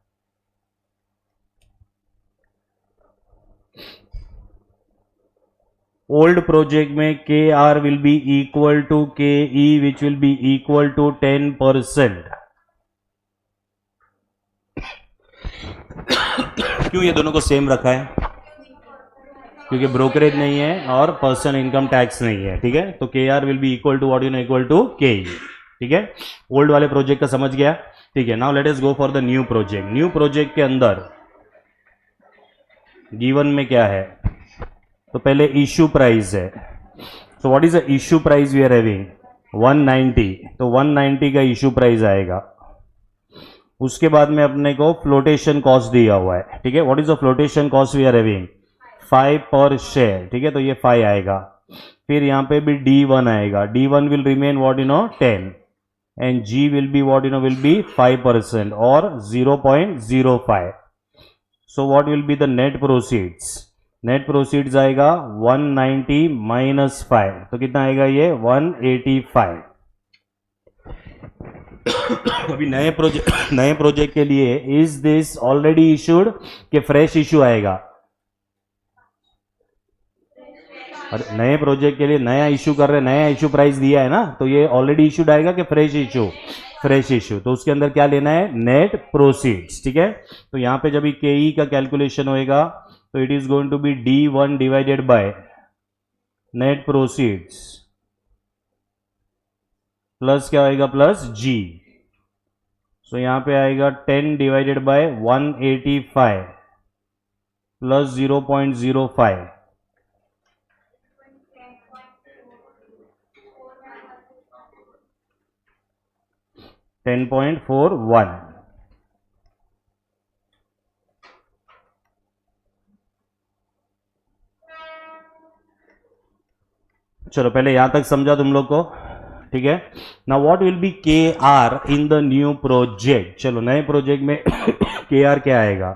ओल्ड प्रोजेक्ट में KR will be equal to KE which will be equal to 10%। क्यों ये दोनों को सेम रखा है, क्योंकि ब्रोकरेज नहीं है और पर्सनल इनकम टैक्स नहीं है। ठीक है, तो KR will be equal to what you know equal to KE। ठीक है, ओल्ड वाले प्रोजेक्ट का समझ गया। ठीक है, now let us go for the new project. New project के अंदर गिवन में क्या है, तो पहले इशू प्राइस है, so what is the issue price we are having, 190, तो 190 का इशू प्राइस आएगा। उसके बाद में अपने को फ्लोटेशन कॉस्ट दिया हुआ है। ठीक है, what is the flotation cost we are having, 5 per share. ठीक है, तो ये 5 आएगा। फिर यहाँ पे भी D1 आएगा, D1 will remain what you no 10 and G will be what you no will be 5% और 0.05। सो what will be the net proceeds, net proceeds आएगा 190 माइनस 5, तो कितना आएगा ये 185। अभी नए प्रोजेक्ट के लिए इज दिस ऑलरेडी इशूड कि फ्रेश इशू आएगा, और नए प्रोजेक्ट के लिए नया इशू कर रहे, नया इशू प्राइस दिया है ना, तो ये ऑलरेडी इशूड आएगा कि फ्रेश इशू, फ्रेश इशू। तो उसके अंदर क्या लेना है, नेट प्रोसीड्स। ठीक है, तो यहां पे जब KE का कैलकुलेशन होएगा तो it is going to be D1 divided by net proceeds plus क्या होएगा, प्लस G। सो यहाँ पे आएगा 10 डिवाइडेड बाय 185 प्लस 0.05, 10.41। चलो पहले यहां तक समझा तुम लोग को, ठीक है। Now what will be K R in the new project. चलो नए प्रोजेक्ट में के आर क्या आएगा।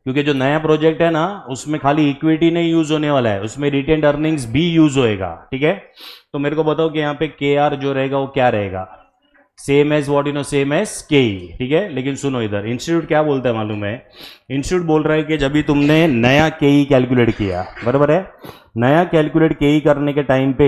क्योंकि जो नया प्रोजेक्ट है ना उसमें खाली इक्विटी नहीं यूज होने वाला है, उसमें रिटेन्ड अर्निंग्स भी यूज होएगा, ठीक है। तो मेरे को बताओ कि यहाँ पे के आर जो रहेगा वो क्या रहेगा, same as what you know, same as K E, ठीक है। लेकिन सुनो इधर इंस्टीट्यूट क्या बोलता है मालूम है, इंस्टीट्यूट बोल रहा है कि जब भी तुमने नया के ई कैलकुलेट किया, बराबर है, नया कैलकुलेट के ई करने के टाइम पे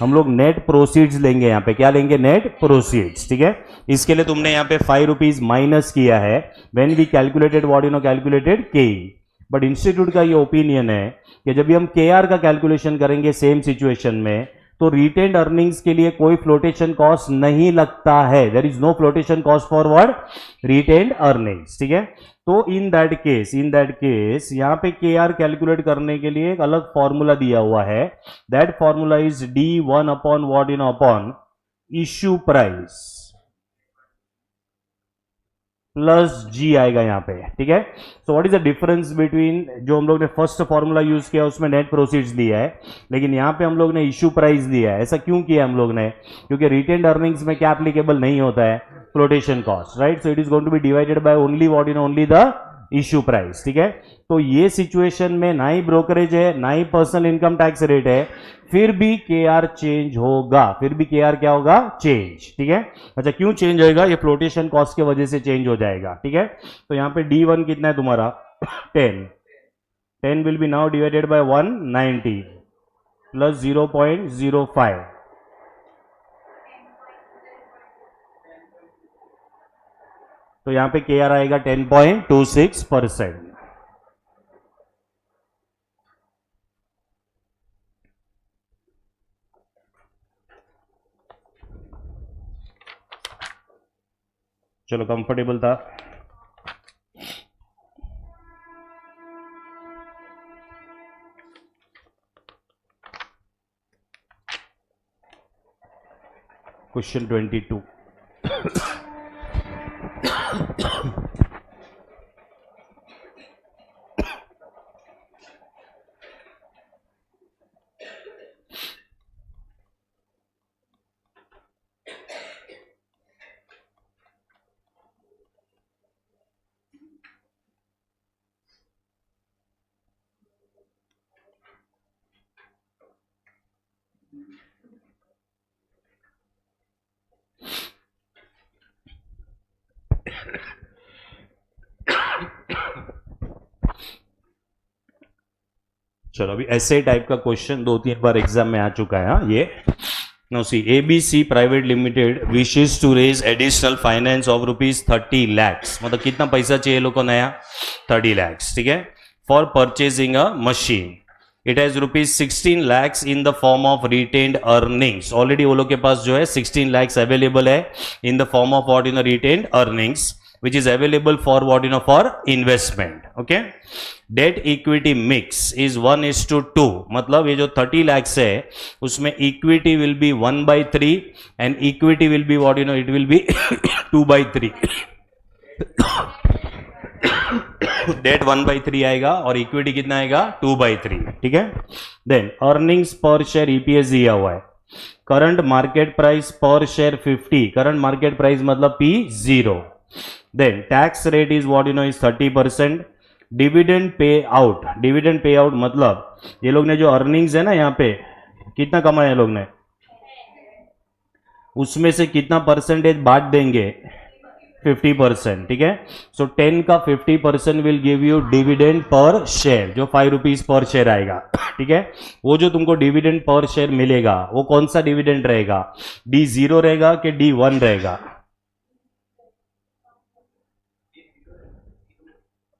हम लोग नेट प्रोसीड्स लेंगे। यहाँ पे क्या लेंगे, नेट प्रोसीड्स, ठीक है। इसके लिए तुमने यहाँ पे 5 रुपीज माइनस किया है when we calculated what you know calculated K E. But institute का ये ओपिनियन है कि जब भी हम के आर का कैलकुलेशन करेंगे सेम सिचुएशन में, तो रिटेन्ड अर्निंग्स के लिए कोई फ्लोटेशन कॉस्ट नहीं लगता है। There is no flotation cost for what, retained earnings, ठीक है। तो इन दैट केस यहां पे के आर कैलकुलेट करने के लिए एक अलग फॉर्मूला दिया हुआ है। That formula is D1 upon what you know upon issue price plus G आएगा यहाँ पे, ठीक है। So what is the difference between, जो हम लोग ने फर्स्ट फॉर्मूला यूज किया उसमें नेट प्रोसीड्स दिया है, लेकिन यहाँ पे हम लोग ने इश्यू प्राइस दिया है। ऐसा क्यों किया हम लोग ने, क्योंकि रिटेन्ड अर्निंग्स में क्या एप्लीकेबल नहीं होता है, flotation cost, right. So it is going to be divided by only what you know, only the issue price, ठीक है। तो ये सिचुएशन में ना ही ब्रोकरेज है ना ही पर्सनल इनकम टैक्स रेट है, फिर भी के आर चेंज होगा, फिर भी के आर क्या होगा, चेंज, ठीक है। अच्छा क्यों चेंज होएगा, ये फ्लोटेशन कॉस्ट के वजह से चेंज हो जाएगा, ठीक है। तो यहाँ पे D1 कितना है तुम्हारा 10 will be now divided by 190 plus 0.05, तो यहां पे के आर आएगा 10.26%। चलो कंफर्टेबल था। क्वेश्चन 22, चलो अभी ऐसे टाइप का क्वेश्चन 2-3 बार एग्जाम में आ चुका है। हाँ ये no see ABC private limited wishes to raise additional finance of ₹30 lakhs, मतलब कितना पैसा चाहिए लोग को नया 30 lakhs, ठीक है, for purchasing a machine. It has ₹16 lakhs in the form of retained earnings. Already वो लोग के पास जो है 16 lakhs अवेलेबल है in the form of what in retained earnings which is available for what you know, for investment, okay। debt equity mix is 1:2, मतलब ये जो 30 lakhs है उसमें equity will be 1/3 and equity will be what you know, it will be 2/3। Debt 1/3 आएगा और equity कितना आएगा 2/3, ठीक है। Then earnings per share EPS दिया हुआ है, current market price per share 50, current market price मतलब P0। Then tax rate is what you know is 30%। Dividend pay out मतलब ये लोग ने जो अर्निंग्स है ना यहाँ पे कितना कमाया लोग ने, उसमें से कितना परसेंटेज बांट देंगे 50%, ठीक है। सो 10 का 50% will give you dividend per share, जो 5 रुपीज पर शेयर आएगा, ठीक है। वो जो तुमको डिविडेंड पर शेयर मिलेगा वो कौन सा डिविडेंड रहेगा, D0 रहेगा कि D1 रहेगा,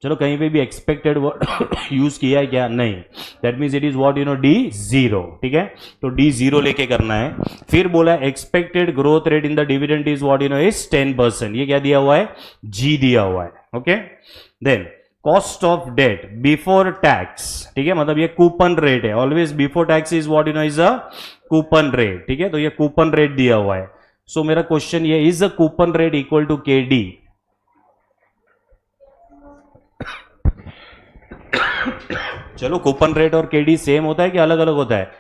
चलो कहीं पे भी एक्सपेक्टेड वर्ड यूज किया है क्या? नहीं. That means it is what D zero. ठीक है, तो डी जीरो लेके करना है. फिर बोला expected growth rate in the dividend is what is 10%. ये क्या दिया हुआ है? जी दिया हुआ है. Okay, then cost of debt before tax. ठीक है, मतलब ये कूपन रेट है. Always before tax is what is a coupon rate. ठीक है, तो ये कूपन रेट दिया हुआ है. सो मेरा क्वेश्चन ये, is a coupon rate equal to K D? चलो कूपन रेट और केडी सेम होता है कि अलग अलग होता है?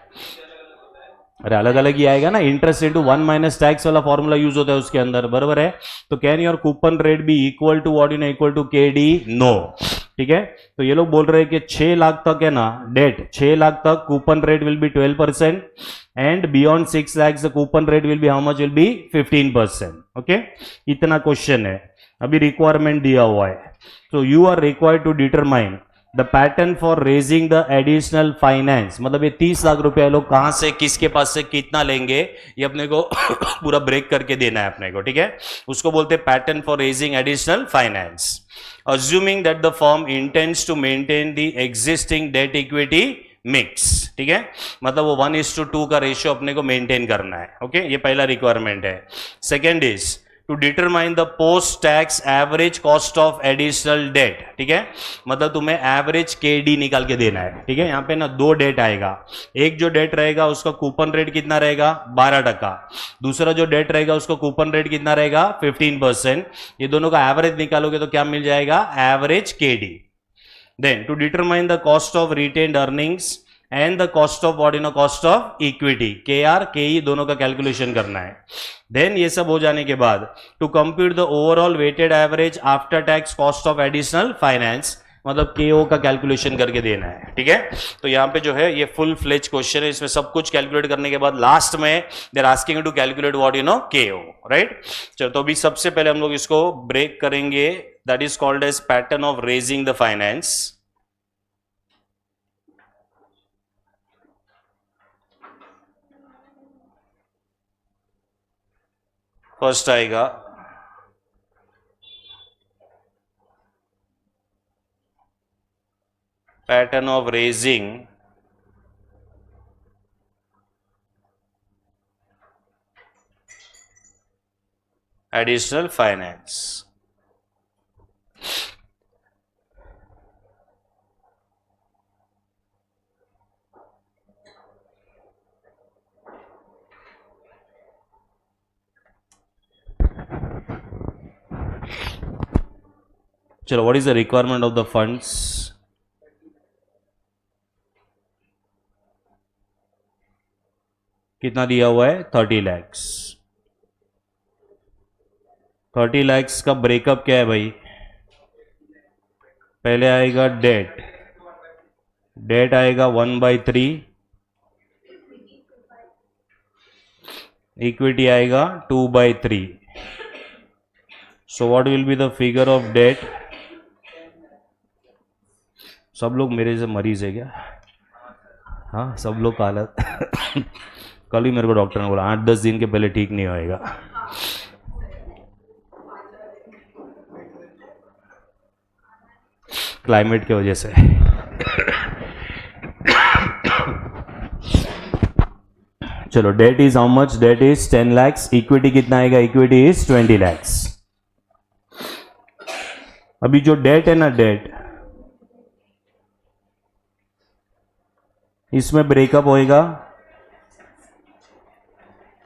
अरे अलग अलग ही आएगा ना. इंटरेस्ट इनटू 1 माइनस टैक्स वाला फॉर्मूला यूज होता है उसके अंदर, बराबर है. तो can your coupon rate be equal to what equal to K D? No. ठीक है, तो ये लोग बोल रहे हैं कि 6 लाख तक है ना डेट, 6 लाख तक coupon rate will be 12% and beyond 6 lakh the coupon rate will be how much? Will be 15%. Okay, इतना क्वेश्चन है. अभी रिक्वायरमेंट दिया हुआ है. तो you are required to determine the pattern for raising the additional finance. मतलब ये 30 लाख रुपया लोग कहां से, किसके पास से कितना लेंगे, ये अपने को पूरा ब्रेक करके देना है अपने को. ठीक है, उसको बोलते हैं pattern for raising additional finance. assuming that the firm intends to maintain the existing debt equity mix. ठीक है, मतलब वो 1:2 का रेशियो अपने को मेंटेन करना है. ओके, ये पहला रिक्वायरमेंट है. Second is to determine the post tax average cost of additional debt. ठीक है, मतलब तुम्हें एवरेज के डी निकाल के देना है. ठीक है, यहां पे ना 2 डेट आएगा. एक जो डेट रहेगा उसका कूपन रेट कितना रहेगा? 12%. दूसरा जो डेट रहेगा उसका कूपन रेट कितना रहेगा? 15%. ये दोनों का एवरेज निकालोगे तो क्या मिल जाएगा? Average K D. Then to determine the cost of retained earnings and the cost of what cost of equity, K R K E दोनों का कैलकुलेशन करना है. देन ये सब हो जाने के बाद to compute the overall weighted average after tax cost of additional finance, मतलब के ओ का कैलकुलेशन करके देना है. ठीक है, तो यहां पे जो है ये फुल फ्लेज क्वेश्चन है. इसमें सब कुछ कैलकुलेट करने के बाद लास्ट में they are asking to calculate what K O. Right, चलो तो अभी सबसे पहले हम लोग इसको ब्रेक करेंगे. That is called as pattern of raising the finance. First आएगा pattern of raising additional finance. चलो, what is the requirement of the funds? कितना दिया हुआ है? 30 lakhs. 30 lakhs का ब्रेकअप क्या है भाई? पहले आएगा डेट. डेट आएगा 1/3. इक्विटी आएगा 2/3. So what will be the figure of debt? सब लोग मेरे से मरीज है क्या? हाँ, सब लोग काला. कल ही मेरे को डॉक्टर ने बोला 8-10 दिन के पहले ठीक नहीं होएगा. क्लाइमेट की वजह से. चलो, debt is how much? Debt is 10 lakhs. Equity कितना आएगा? Equity is 20 lakhs. अभी जो डेट है ना, डेट इसमें ब्रेकअप होएगा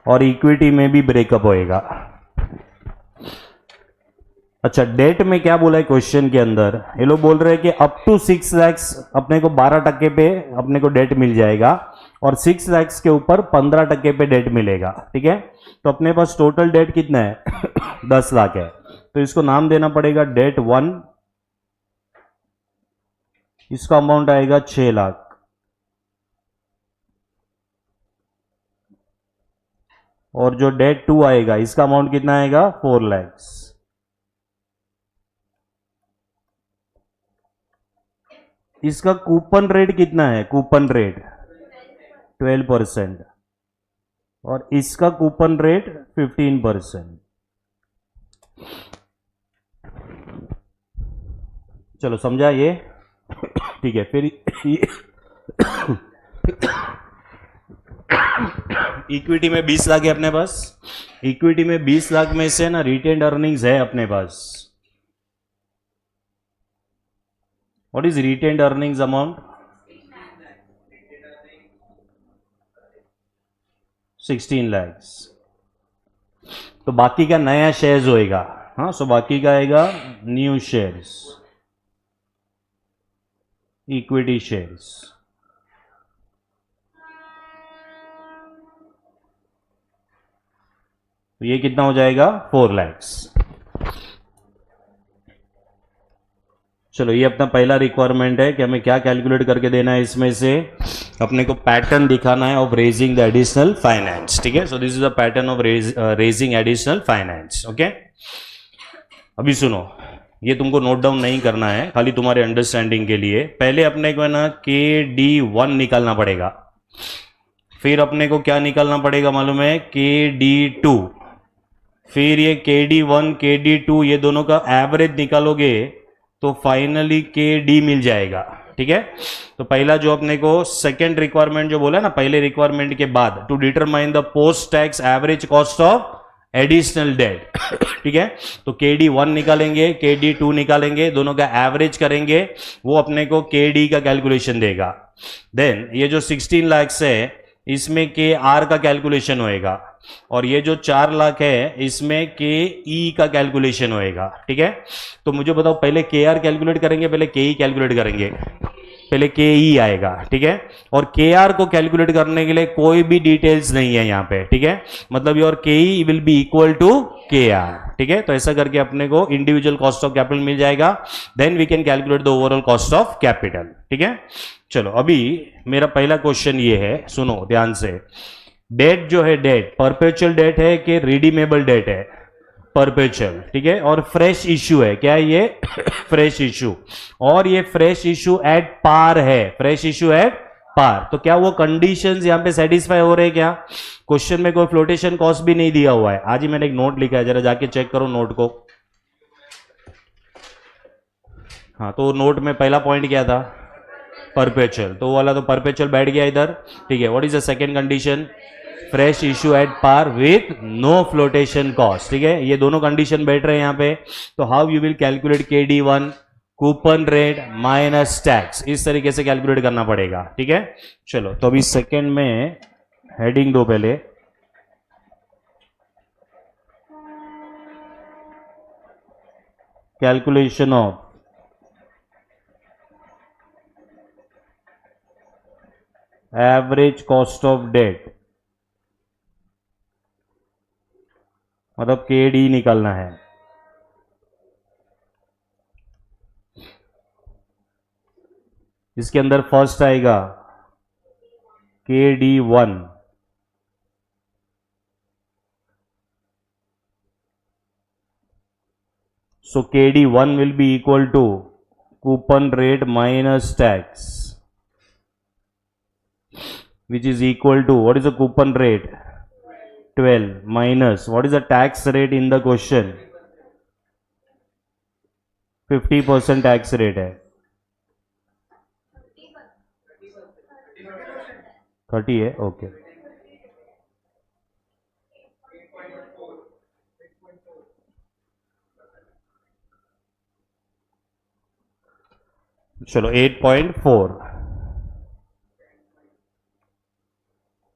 और इक्विटी में भी ब्रेकअप होएगा. अच्छा, डेट में क्या बोला है क्वेश्चन के अंदर? ये लोग बोल रहे हैं कि अप टू 6 lakhs अपने को 12% पे अपने को डेट मिल जाएगा और 6 lakhs के ऊपर 15% पे डेट मिलेगा. ठीक है, तो अपने पास टोटल डेट कितना है? 10 लाख है. तो इसको नाम देना पड़ेगा डेट 1. इसका अमाउंट आएगा 6 लाख. और जो डेट 2 आएगा इसका अमाउंट कितना आएगा? 4 lakhs. इसका कूपन रेट कितना है? कूपन रेट 12% और इसका कूपन रेट 15%. चलो समझा ये? ठीक है, फिर इक्विटी में 20 लाख है अपने पास। इक्विटी में 20 लाख में से ना रिटेन्ड अर्निंग्स है अपने पास। What is retained earnings amount? 16 lakhs। तो बाकी का नया शेयर्स होएगा। हाँ, सो बाकी का आएगा न्यू शेयर्स, इक्विटी शेयर्स। तो ये कितना हो जाएगा? 4 lakhs। चलो, ये अपना पहला रिक्वायरमेंट है कि हमें क्या कैलकुलेट करके देना है। इसमें से अपने को पैटर्न दिखाना है of raising the additional finance. ठीक है, सो this is the pattern of raising additional finance. Okay, अभी सुनो, ये तुमको नोट डाउन नहीं करना है, खाली तुम्हारे अंडरस्टैंडिंग के लिए। पहले अपने को है ना KD1 निकालना पड़ेगा, फिर अपने को क्या निकालना पड़ेगा मालूम है? KD2, फिर ये KD1 KD2 ये दोनों का एवरेज निकालोगे तो फाइनली KD मिल जाएगा। ठीक है, तो पहला जो अपने को सेकेंड रिक्वायरमेंट जो बोला ना पहले रिक्वायरमेंट के बाद, to determine the post tax average cost of additional debt. ठीक है, तो KD1 निकालेंगे, KD2 निकालेंगे, दोनों का एवरेज करेंगे, वो अपने को KD का कैलकुलेशन देगा। देन ये जो 16 लाख है इसमें KR का कैलकुलेशन होएगा, और ये जो 4 लाख है इसमें KE का कैलकुलेशन होएगा। ठीक है, तो मुझे बताओ पहले KR कैलकुलेट करेंगे, पहले KE कैलकुलेट करेंगे? पहले KE आएगा। ठीक है, और KR को कैलकुलेट करने के लिए कोई भी डिटेल्स नहीं है यहाँ पे। ठीक है, मतलब your KE will be equal to KR। ठीक है, तो ऐसा करके अपने को इंडिविजुअल कॉस्ट ऑफ कैपिटल मिल जाएगा। Then we can calculate the overall cost of capital. ठीक है, चलो अभी मेरा पहला क्वेश्चन ये है, सुनो ध्यान से। डेट जो है, डेट परपेचुअल डेट है कि रिडीमेबल डेट है? परपेचुअल। ठीक है, और फ्रेश इश्यू है, क्या है ये? Fresh issue. और ये फ्रेश इश्यू एट पार है, फ्रेश इश्यू एट पार। तो क्या वो कंडीशंस यहां पे सेटिस्फाई हो रहे हैं क्या? क्वेश्चन में कोई फ्लोटेशन कॉस्ट भी नहीं दिया हुआ है। आज ही मैंने एक नोट लिखा है, जरा जाके चेक करो नोट को। हाँ, तो नोट में पहला पॉइंट क्या था? परपेचुअल, तो वो वाला तो परपेचुअल बैठ गया इधर। ठीक है, what is the second condition? Fresh issue at par with no flotation cost. ठीक है, ये दोनों कंडीशन बैठ रहे हैं यहाँ पे। तो how you will calculate KD1? Coupon rate minus tax, इस तरीके से कैलकुलेट करना पड़ेगा। ठीक है, चलो तो अभी सेकंड में हेडिंग दो पहले, calculation of average cost of debt, मतलब KD निकालना है। इसके अंदर फर्स्ट आएगा KD1, so KD1 will be equal to coupon rate minus tax, which is equal to, what is the coupon rate? 12 minus, what is the tax rate in the question? 50% tax rate है। 30 है, okay. चलो 8.4।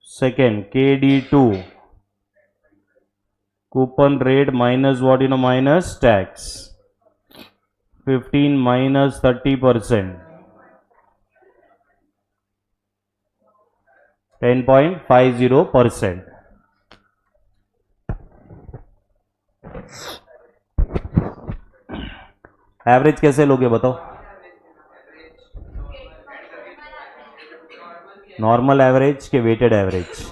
Second KD2, coupon rate minus what, you know, minus tax, 15 minus 30%, 10.50%। Average कैसे लोगे बताओ? Normal average के weighted average?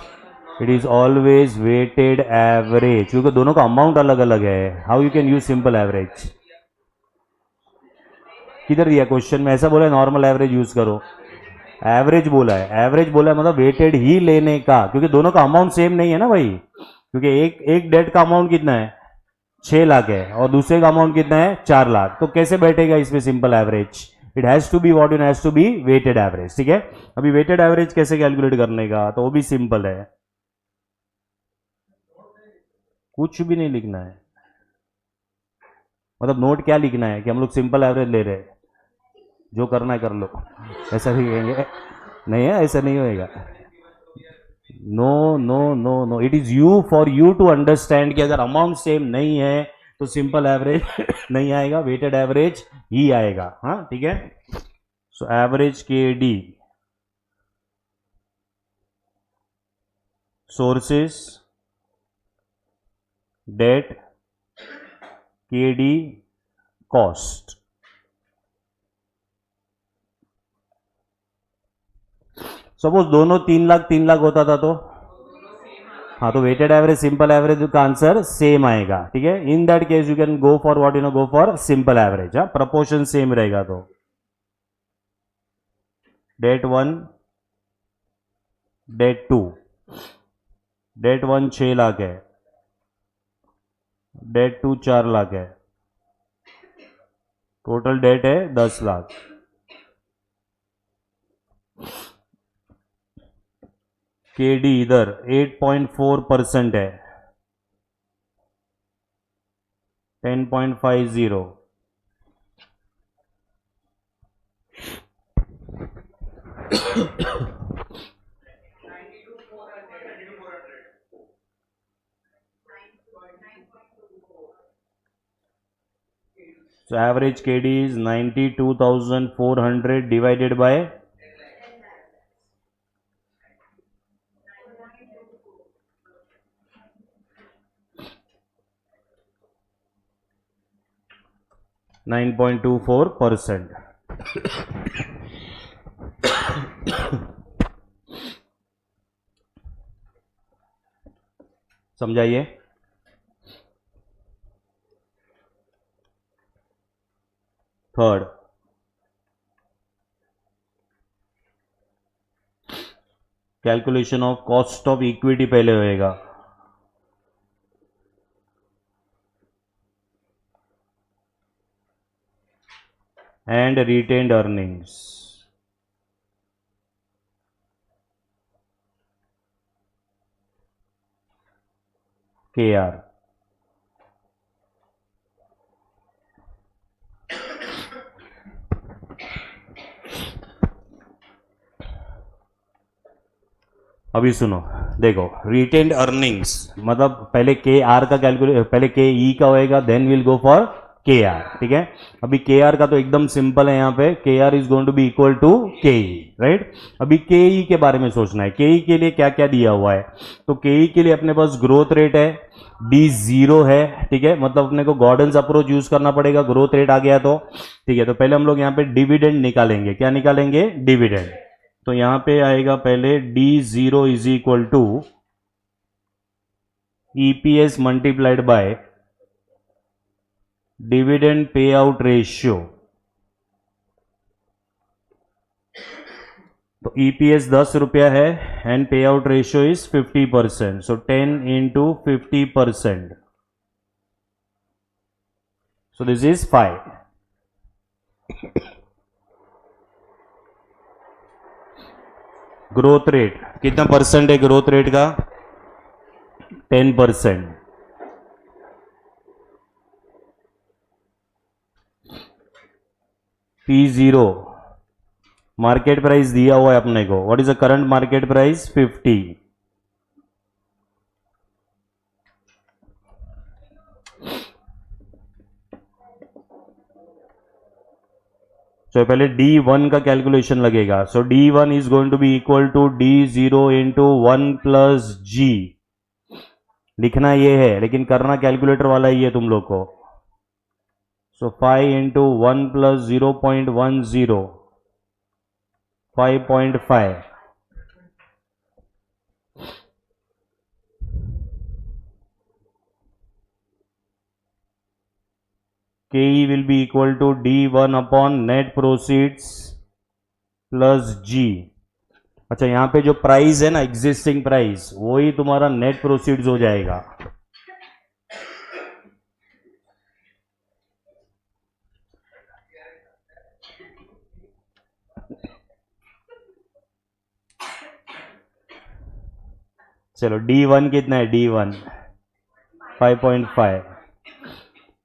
It is always weighted average, क्योंकि दोनों का अमाउंट अलग अलग है। How you can use simple average? किधर दिया क्वेश्चन में? ऐसा बोला है नॉर्मल एवरेज यूज करो, एवरेज बोला है। एवरेज बोला है मतलब वेटेड ही लेने का, क्योंकि दोनों का अमाउंट सेम नहीं है ना भाई। क्योंकि एक डेट का अमाउंट कितना है? 6 लाख है और दूसरे का अमाउंट कितना है 4 लाख, तो कैसे बैठेगा इसमें simple average? It has to be what in has to be weighted average, ठीक है। अभी वेटेड एवरेज कैसे कैलकुलेट करने का, तो वो भी सिंपल है, कुछ भी नहीं लिखना है, मतलब नोट क्या लिखना है कि हम लोग सिंपल एवरेज ले रहे हैं, जो करना है कर लो, ऐसा नहीं कहेंगे, नहीं है, ऐसा नहीं होएगा, no no no no, it is you for you to understand कि अगर अमाउंट सेम नहीं है तो सिंपल एवरेज नहीं आएगा, वेटेड एवरेज ही आएगा, हाँ ठीक है। So average K D sources date के डी कॉस्ट, सपोज दोनों 3 लाख होता था तो हाँ, तो वेटेड एवरेज सिंपल एवरेज का आंसर सेम आएगा, ठीक है। In that case you can go for what, go for simple average, हाँ, प्रपोर्शन सेम रहेगा। तो डेट 1 डेट 2, डेट 1 6 लाख है, डेट 2 4 लाख है, टोटल डेट है 10 लाख। के डी इधर 8.4% है, 10.50, so average KD is 92,400 divided by 9.24%। समझाइए। Third, calculation of cost of equity पहले होएगा, एंड रिटेन्ड अर्निंग्स, KR। अभी सुनो, देखो रिटेन्ड अर्निंग्स मतलब पहले KR का कैलकुलेट, पहले KE का होएगा, then will go for KR, ठीक है। अभी KR का तो एकदम सिंपल है, यहाँ पे KR is going to be equal to KE, right. अभी KE के बारे में सोचना है, KE के लिए क्या क्या दिया हुआ है, तो KE के लिए अपने पास ग्रोथ रेट है, D0 है, ठीक है, मतलब अपने को गॉर्डन्स अप्रोच यूज करना पड़ेगा, ग्रोथ रेट आ गया तो ठीक है। तो पहले हम लोग यहाँ पे डिविडेंड निकालेंगे, क्या निकालेंगे, डिविडेंड। तो यहां पे आएगा पहले D0 is equal to EPS multiplied by dividend pay out ratio. तो EPS 10 रुपया है and pay out ratio is 50%, so 10 into 50%, so this is 5। Growth rate कितना परसेंट है, ग्रोथ रेट का 10%। P0 मार्केट प्राइस दिया हुआ है अपने को, what is the current market price 50। तो पहले D1 का कैलकुलेशन लगेगा, so D1 is going to be equal to D0 into 1 plus G। लिखना ये है लेकिन करना कैलकुलेटर वाला ही है तुम लोग को। सो 5 into 1 plus 0.10, 5.5, KE will be equal to D1 upon net proceeds plus G। अच्छा, यहां पे जो प्राइस है ना, एग्जिस्टिंग प्राइस, वही तुम्हारा नेट प्रोसीड्स हो जाएगा। चलो D1 कितना है, D1 5.5।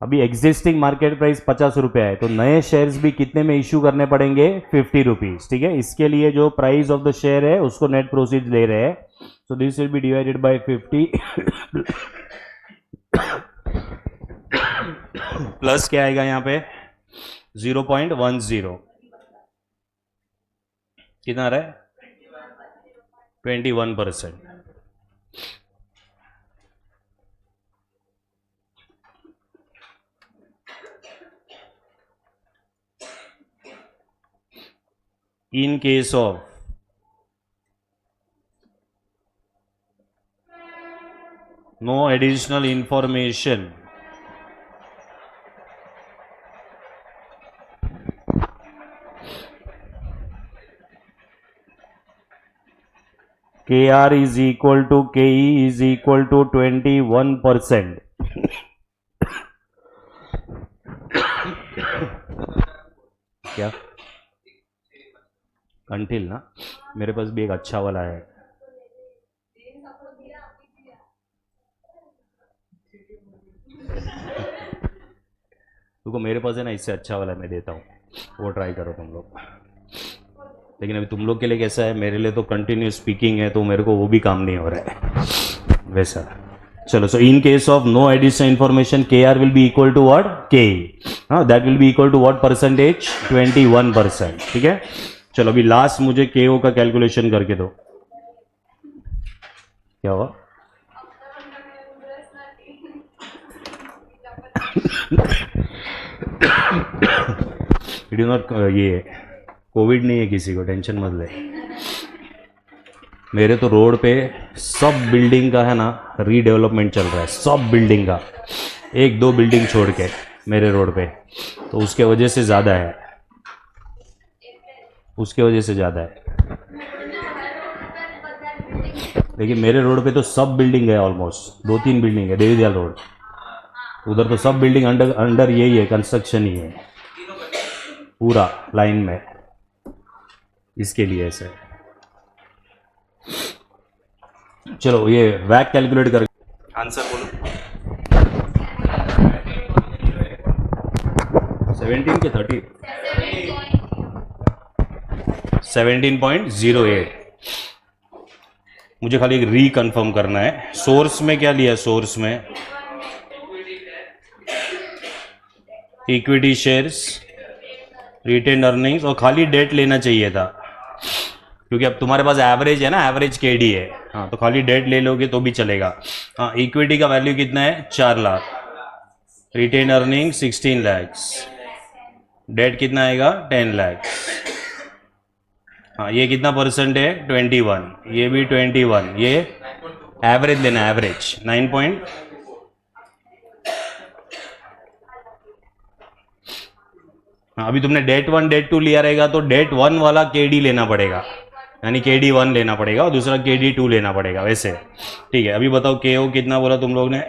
अभी एग्जिस्टिंग मार्केट प्राइस 50 रुपया है, तो नए शेयर्स भी कितने में इश्यू करने पड़ेंगे, 50 रुपीज। ठीक है, इसके लिए जो प्राइस ऑफ द शेयर है उसको नेट प्रोसीड ले रहे हैं, सो this will be divided bye 50 plus क्या आएगा यहाँ पे 0.10, कितना आ रहा है 21%। In case of no additional information, KR is equal to KE is equal to 21%. क्या कंटिल ना, मेरे पास भी एक अच्छा वाला है। देखो मेरे पास है ना, इससे अच्छा वाला मैं देता हूँ, वो ट्राई करो तुम लोग। लेकिन अभी तुम लोग के लिए कैसा है, मेरे लिए तो कंटिन्यू स्पीकिंग है, तो मेरे को वो भी काम नहीं हो रहा है वैसा। चलो, so in case of no additional information KR will be equal to what, KE, हाँ that will be equal to what percentage, 21%। ठीक है, चलो अभी लास्ट मुझे KO का कैलकुलेशन करके दो। क्या हुआ इट इज नॉट, ये कोविड नहीं है, किसी को टेंशन मत ले। मेरे तो रोड पे सब बिल्डिंग का है ना रीडेवलपमेंट चल रहा है, सब बिल्डिंग का, 1-2 बिल्डिंग छोड़ के मेरे रोड पे, तो उसके वजह से ज़्यादा है, उसके वजह से ज़्यादा है। लेकिन मेरे रोड पे तो सब बिल्डिंग है, ऑलमोस्ट 2-3 बिल्डिंग है, देवीदयाल रोड, उधर तो सब बिल्डिंग अंडर यही है, कंस्ट्रक्शन ही है पूरा लाइन में, इसके लिए ऐसे। चलो ये वैक कैलकुलेट कर, आंसर बोलो। 17 के 30, 17.08। मुझे खाली एक रीकन्फर्म करना है, सोर्स में क्या लिया, सोर्स में इक्विटी शेयर्स, रिटेन अर्निंग्स, और खाली डेट लेना चाहिए था, क्योंकि अब तुम्हारे पास एवरेज है ना, एवरेज KD है, हाँ तो खाली डेट ले लोगे तो भी चलेगा। हाँ, इक्विटी का वैल्यू कितना है, 4 lakh, retain earning 16 lakh, debt कितना आएगा 10 लाख। हाँ, ये कितना परसेंट है 21, ये भी 21, ये एवरेज लेना, एवरेज 9. हाँ, अभी तुमने डेट 1 डेट 2 लिया रहेगा, तो डेट 1 वाला KD लेना पड़ेगा, यानी KD 1 लेना पड़ेगा और दूसरा KD 2 लेना पड़ेगा वैसे। ठीक है, अभी बताओ KO कितना बोला तुम लोग ने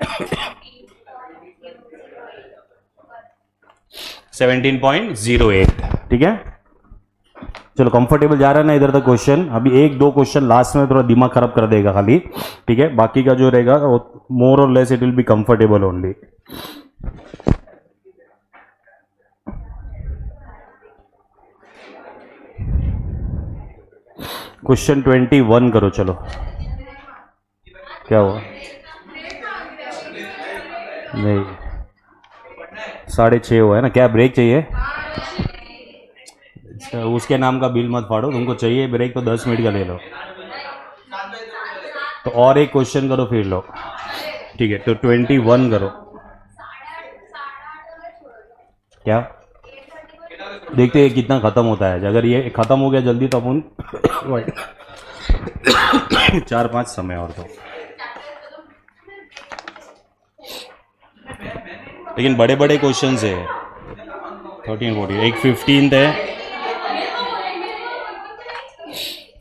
17.08। ठीक है, चलो कंफर्टेबल जा रहा है ना इधर तक क्वेश्चन। अभी 1-2 क्वेश्चन लास्ट में थोड़ा दिमाग खराब कर देगा खाली, ठीक है, बाकी का जो रहेगा मोर और less it will be comfortable only. Question 21 करो, चलो क्या हुआ, नहीं 6:30 हुआ है ना, क्या ब्रेक चाहिए, उसके नाम का बिल मत फाड़ो, तुमको चाहिए ब्रेक तो 10 मिनट का ले लो, तो और एक क्वेश्चन करो फिर लो। ठीक है, तो 21 करो, क्या देखते हैं कितना खत्म होता है, अगर ये खत्म हो गया जल्दी तो अपन 4-5 समय और तो, लेकिन बड़े बड़े क्वेश्चन है 13-14, एक 15 है,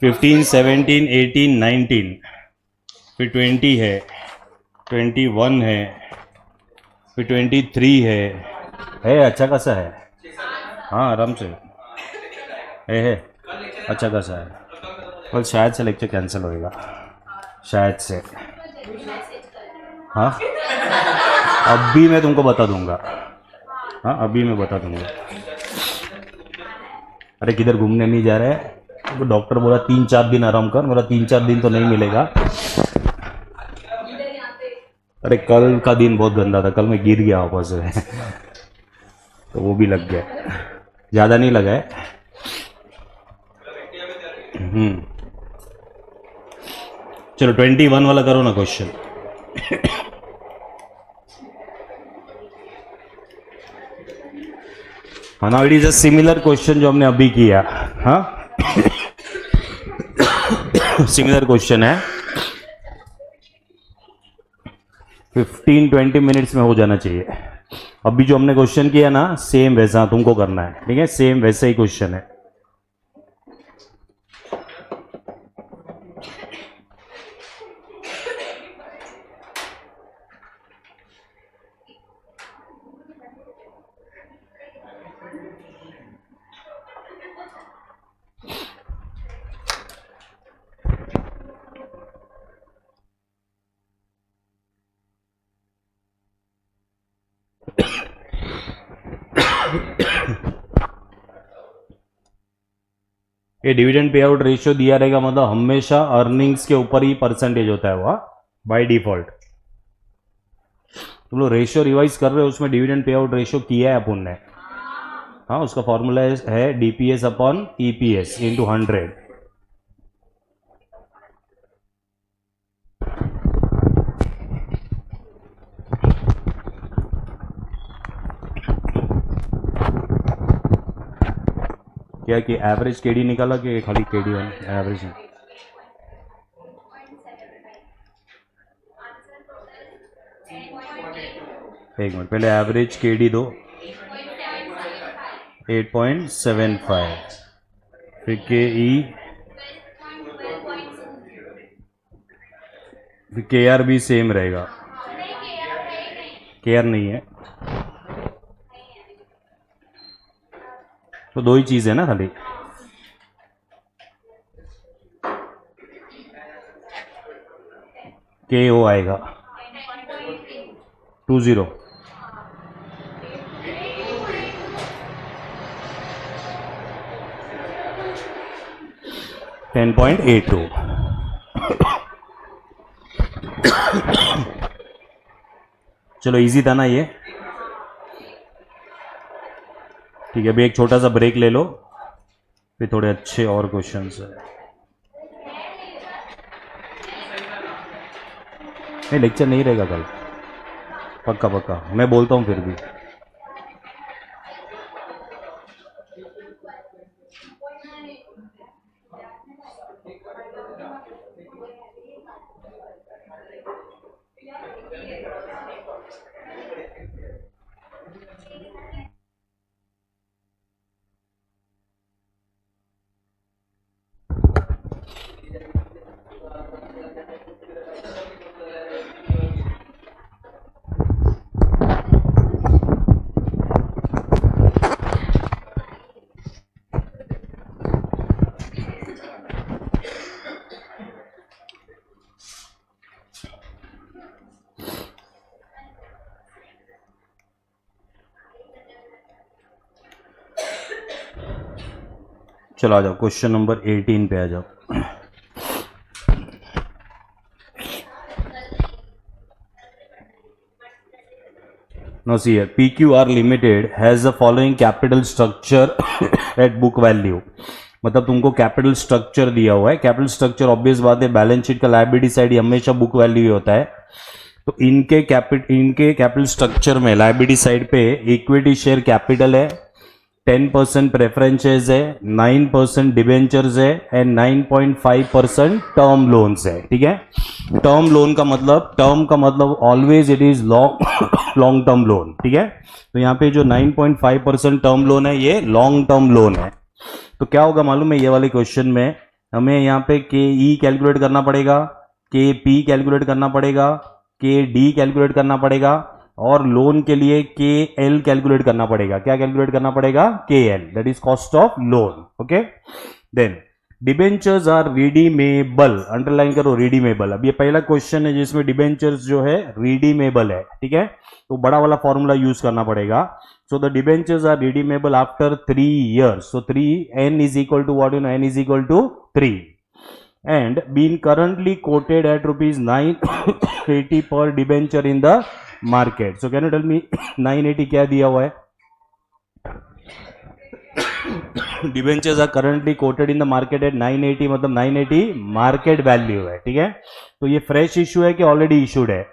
15, 17, 18, 19, फिर 20 है, 21 है, फिर 23 है अच्छा खासा है, हाँ आराम से है अच्छा खासा है। कल शायद से लेक्चर कैंसिल होएगा, शायद से। हाँ अभी मैं तुमको बता दूंगा। हाँ अभी मैं बता दूंगा। अरे किधर घूमने नहीं जा रहे हैं? तो डॉक्टर बोला 3-4 दिन आराम कर। मेरा 3-4 दिन तो नहीं मिलेगा। अरे कल का दिन बहुत गंदा था। कल मैं गिर गया वापस से तो वो भी लग गया। ज़्यादा नहीं लगा है। चलो 21 वाला करो ना क्वेश्चन। हाँ ना, it is a similar question जो हमने अभी किया। हाँ सिमिलर क्वेश्चन है। 15-20 मिनट्स में हो जाना चाहिए। अभी जो हमने क्वेश्चन किया ना सेम वैसा तुमको करना है। ठीक है, सेम वैसा ही क्वेश्चन है। ये डिविडेंड पे आउट रेशियो दिया रहेगा, मतलब हमेशा अर्निंग्स के ऊपर ही परसेंटेज होता है वो बाय डिफॉल्ट। तुम लोग रेशियो रिवाइज कर रहे हो, उसमें डिविडेंड पे आउट रेशियो किया है अपन ने। हाँ उसका फॉर्मूला है डीपीएस अपॉन ईपीएस इंटू 100। क्या कि एवरेज केडी निकाला कि खाली केडी एवरेज? एक मिनट पहले एवरेज केडी दो। 8.75। फिर के ई, फिर के आर भी सेम रहेगा। के आर नहीं है तो दो ही चीज है ना खाली। के ओ आएगा 20। 10.82। चलो इजी था ना ये। ठीक है, अभी एक छोटा सा ब्रेक ले लो, फिर थोड़े अच्छे और क्वेश्चंस है। नहीं लेक्चर नहीं रहेगा कल, पक्का पक्का मैं बोलता हूँ फिर भी। चलो आ जाओ क्वेश्चन नंबर 18 पे आ जाओ। Now see here, PQR Limited has the following capital structure at book value। मतलब तुमको कैपिटल स्ट्रक्चर दिया हुआ है। कैपिटल स्ट्रक्चर ऑब्वियस बात है, बैलेंस शीट का लायबिलिटी साइड हमेशा बुक वैल्यू ही होता है। तो इनके कैपिटल स्ट्रक्चर में लायबिलिटी साइड पे इक्विटी शेयर कैपिटल है, 10% प्रेफरेंसेज है, 9% डिबेंचर्स है एंड 9.5% टर्म लोन्स है। ठीक है, टर्म लोन का मतलब always it is long term loan. ठीक है, तो यहाँ पे जो 9.5% टर्म लोन है ये लॉन्ग टर्म लोन है। तो क्या होगा मालूम है, ये वाले क्वेश्चन में हमें यहाँ पे के ई कैलकुलेट करना पड़ेगा, के पी कैलकुलेट करना पड़ेगा, के डी कैलकुलेट करना पड़ेगा और लोन के लिए के एल कैलकुलेट करना पड़ेगा। क्या कैलकुलेट करना पड़ेगा? K L, that is cost of loan. Okay, then debentures are redeemable, underline करो रिडीमेबल। अब ये पहला क्वेश्चन है जिसमें डिबेंचर्स जो है रिडीमेबल है, ठीक है, तो बड़ा वाला फॉर्मूला यूज करना पड़ेगा। So the debentures are redeemable after 3 years, so 3n is equal to what, you know, n is equal to 3 and being currently quoted at rupees 980 per debenture in the market. So can you tell me 980 क्या दिया हुआ है? Debentures are currently quoted in the market at 980, मतलब 980 market value है, ठीक है। तो ये फ्रेश इशू है कि ऑलरेडी इशूड है?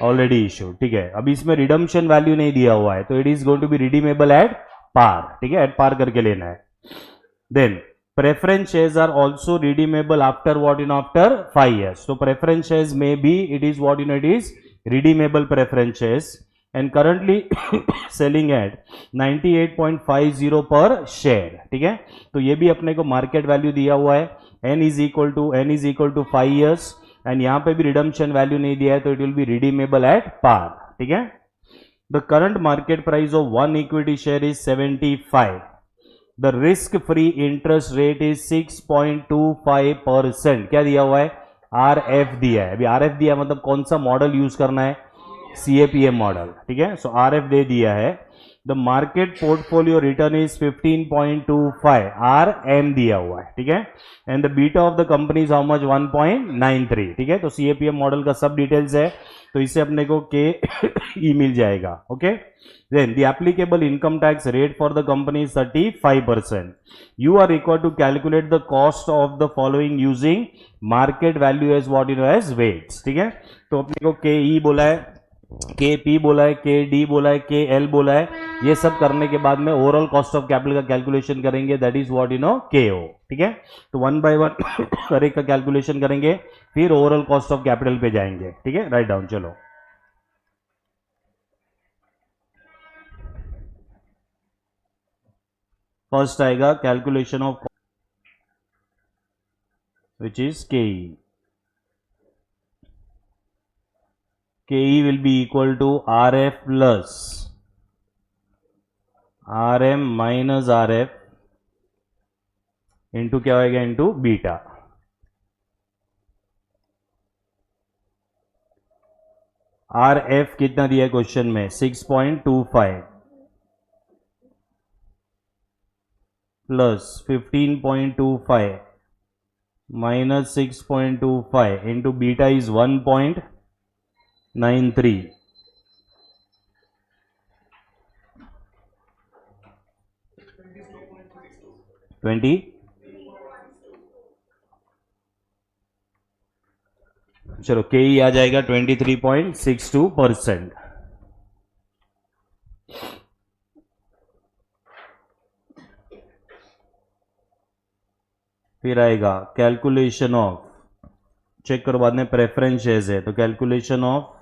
ऑलरेडी इशूड, ठीक है। अब इसमें रिडम्पशन वैल्यू नहीं दिया हुआ है, तो it is going to be redeemable at par, ठीक है, एट पार करके लेना है। Then preference shares are also redeemable after what, in after 5 years. So preference shares may be, it is what, you know, it is redeemable preference shares and currently selling at 98.50 per share, ठीक है। तो ये भी अपने को market value दिया हुआ है, n is equal to 5 years and यहाँ पे भी रिडम्पशन वैल्यू नहीं दिया है, तो it will be redeemable at par, ठीक है। The current market price of one equity share is 75, the risk free interest rate is 6.25%। क्या दिया हुआ है? RF दिया है। अभी RF दिया है मतलब कौन सा मॉडल यूज करना है? CAPM मॉडल, ठीक है। सो RF दे दिया है। The market portfolio return is 15.25, RM दिया हुआ है, ठीक है। And the beta of the company is how much? 1.93, ठीक है। तो CAPM मॉडल का सब डिटेल्स है, तो इससे अपने को KE मिल जाएगा, okay. Then the applicable income tax rate for the company is 35%. You are required to calculate the cost of the following using market value as what, you know, as weights, ठीक है। तो अपने को KE बोला है, KP बोला है, KD बोला है, KL बोला है। ये सब करने के बाद में ओवरऑल कॉस्ट ऑफ कैपिटल का कैलकुलेशन करेंगे, that is what, you no, KO, ठीक है। तो वन बाय वन हर एक का कैलकुलेशन करेंगे, फिर ओवरऑल कॉस्ट ऑफ कैपिटल पे जाएंगे, ठीक है। राइट डाउन, चलो। फर्स्ट आएगा calculation of which is KE. KE will be equal to RF plus RM minus RF into क्या होगा? Into beta. RF कितना दिया है क्वेश्चन में? 6.25 plus 15.25 minus 6.25 into beta is 1.93, 20, चलो KE आ जाएगा 23.62%। फिर आएगा कैलकुलेशन ऑफ, चेक करो बाद में, प्रेफरेंस शेयर्स है तो calculation of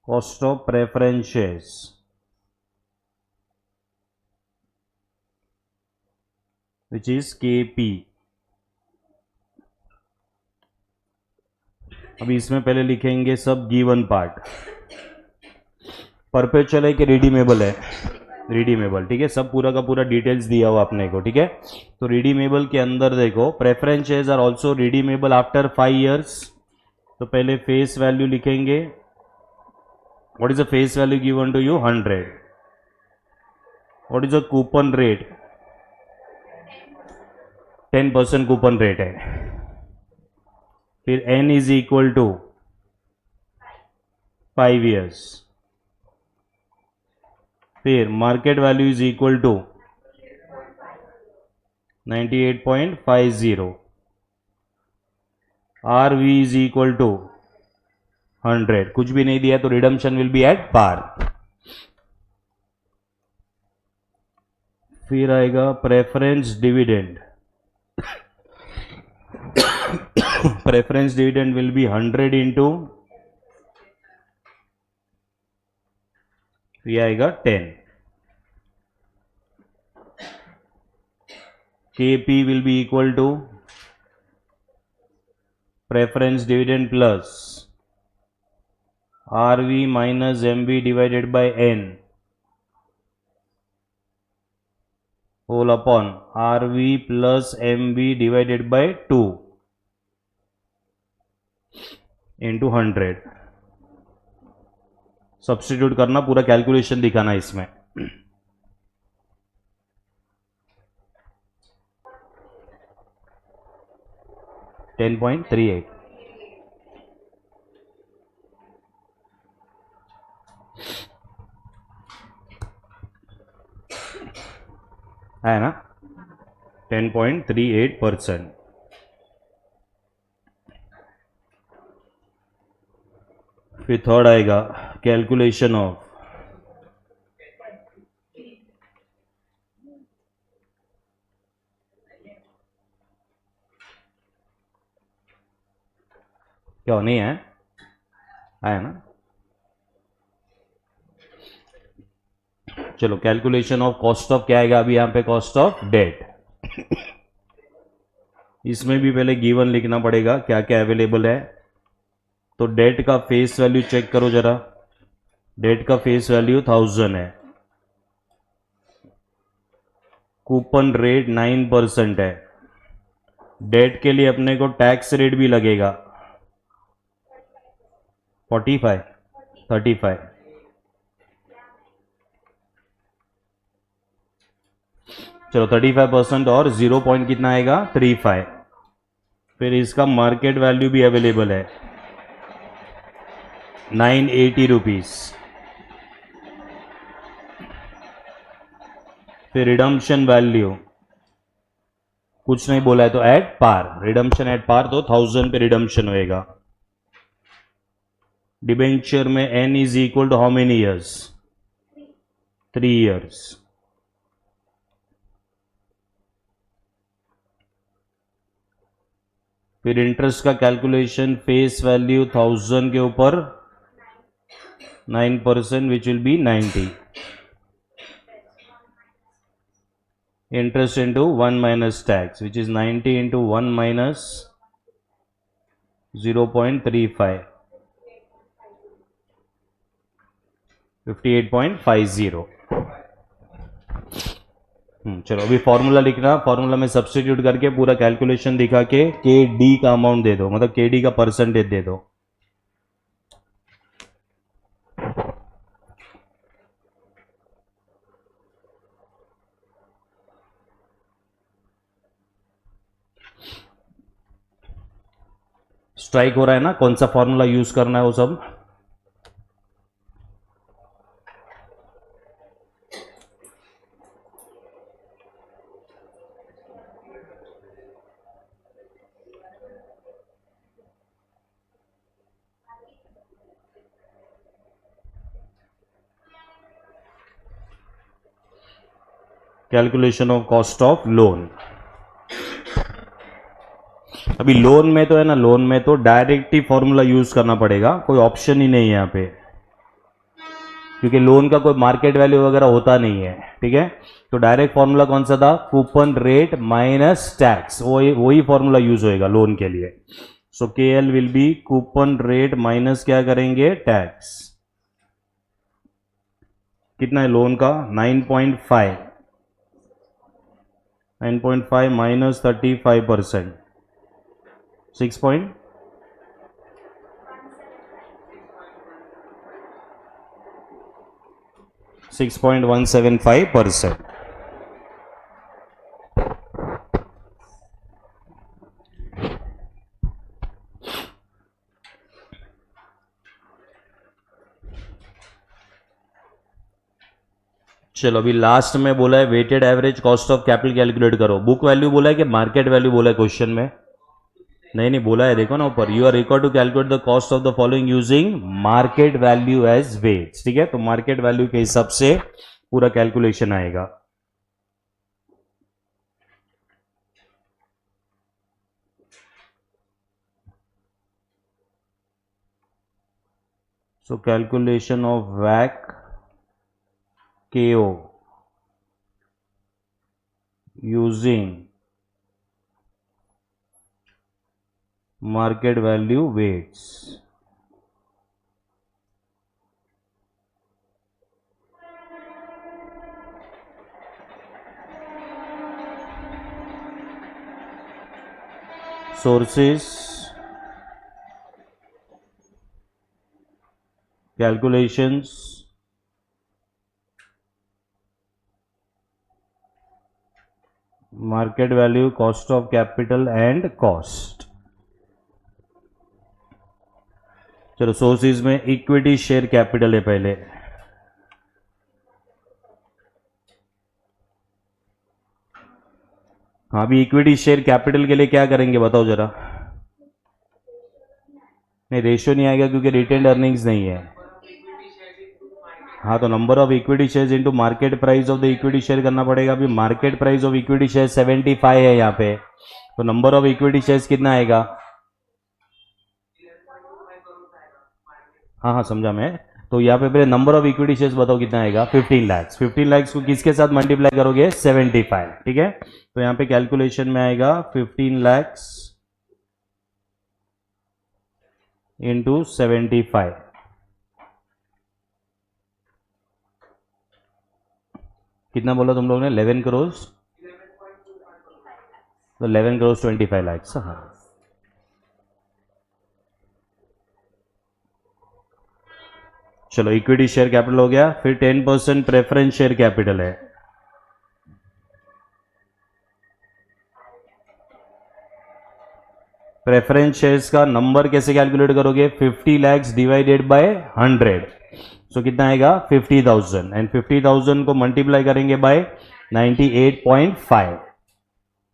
cost of preference shares which is KP। अभी इसमें पहले लिखेंगे सब गिवन पार्ट। परपेचुअल है कि रिडीमेबल है? रिडीमेबल, ठीक है। सब पूरा का पूरा डिटेल्स दिया हुआ अपने को, ठीक है। तो रिडीमेबल के अंदर देखो, preference shares are also redeemable after 5 years। तो पहले फेस वैल्यू लिखेंगे। What is the face value given to you? 100। What is the coupon rate? 10% coupon rate है। फिर N is equal to 5 years। फिर market value is equal to 98.50, RV is equal to 100। कुछ भी नहीं दिया तो redemption will be at par. फिर आएगा preference dividend. Preference dividend will be 100 into, ये आएगा 10। KP will be equal to preference dividend plus RV minus MV divided by N whole upon R V plus M V divided by 2 into 100. Substitute करना, पूरा calculation दिखाना इसमें. 10.38. है ना, 10.38%. फिर third आएगा कैलकुलेशन ऑफ क्या नहीं है, आया ना. चलो कैलकुलेशन ऑफ कॉस्ट ऑफ क्या आएगा अभी यहाँ पे, कॉस्ट ऑफ डेट. इसमें भी पहले गिवन लिखना पड़ेगा क्या क्या अवेलेबल है. तो डेट का फेस वैल्यू चेक करो जरा. डेट का फेस वैल्यू 1000 है. कूपन रेट 9% है. डेट के लिए अपने को टैक्स रेट भी लगेगा 45 35. चलो 35% और 0 पॉइंट कितना आएगा 35. फिर इसका मार्केट वैल्यू भी अवेलेबल है 980 रुपीज. फिर रिडम्पशन वैल्यू कुछ नहीं बोला है तो at par, redemption at par तो 1000 पे रिडम्पशन होएगा. डिबेंचर में n is equal to how many years, 3 years. फिर इंटरेस्ट का कैलकुलेशन, फेस वैल्यू 1000 के ऊपर 9% which will be 90. Interest into 1 minus tax, which is 90 into 1 minus 0.35, 58.50. चलो अभी फॉर्मूला लिखना, फॉर्मूला में सब्स्टिट्यूट करके पूरा कैलकुलेशन दिखा के के डी का अमाउंट दे दो, मतलब के डी का परसेंटेज दे दो. स्ट्राइक हो रहा है ना, कौन सा फॉर्मूला यूज करना है वो सब. Calculation of cost of loan. अभी लोन में तो है ना, लोन में तो डायरेक्ट ही फॉर्मूला यूज करना पड़ेगा, कोई ऑप्शन ही नहीं है यहाँ पे, क्योंकि लोन का कोई मार्केट वैल्यू वगैरह होता नहीं है. ठीक है, तो डायरेक्ट फॉर्मूला कौन सा था, कूपन रेट माइनस टैक्स, वही फॉर्मूला यूज होएगा लोन के लिए. सो के L will be coupon rate minus क्या करेंगे, टैक्स. कितना है लोन का 9.5, 9.5 माइनस 35%, 6 पॉइंट 6.175%. चलो अभी लास्ट में बोला है weighted average cost of capital calculate करो. बुक वैल्यू बोला है कि मार्केट वैल्यू बोला है क्वेश्चन में, नहीं बोला है, देखो ना ऊपर, you are required to calculate the cost of the following using market value as weights. ठीक है, तो मार्केट वैल्यू के हिसाब से पूरा कैलकुलेशन आएगा. सो कैलकुलेशन ऑफ वैक KO using market value weights. sources, calculations, market value, cost of capital and cost. चलो सोर्सेज में इक्विटी शेयर कैपिटल है पहले, हाँ अभी इक्विटी शेयर कैपिटल के लिए क्या करेंगे बताओ जरा। नहीं रेशियो नहीं आएगा क्योंकि रिटेन्ड अर्निंग्स नहीं है। हाँ तो number of equity shares into market price of the equity share करना पड़ेगा। अभी market price of equity share 75 है यहाँ पे, तो नंबर ऑफ इक्विटी शेयर्स कितना आएगा। हाँ हाँ समझा मैं, तो यहाँ पे पहले नंबर ऑफ इक्विटी शेयर्स बताओ कितना आएगा 15 लाख। 15 लाख को किसके साथ मल्टीप्लाई करोगे 75, ठीक है। तो यहाँ पे कैलकुलेशन में आएगा 15 लाख इंटू 75, कितना बोला तुम लोग ने 11 करोड़, तो 11 करोड़ 25 लाख। हाँ चलो इक्विटी शेयर कैपिटल हो गया। फिर 10% प्रेफरेंस शेयर कैपिटल है। प्रेफरेंस शेयर्स का नंबर कैसे कैलकुलेट करोगे, 50 लाख डिवाइडेड बाय 100, सो कितना आएगा 50,000, एंड 50,000 को मल्टीप्लाई करेंगे बाय 98.5,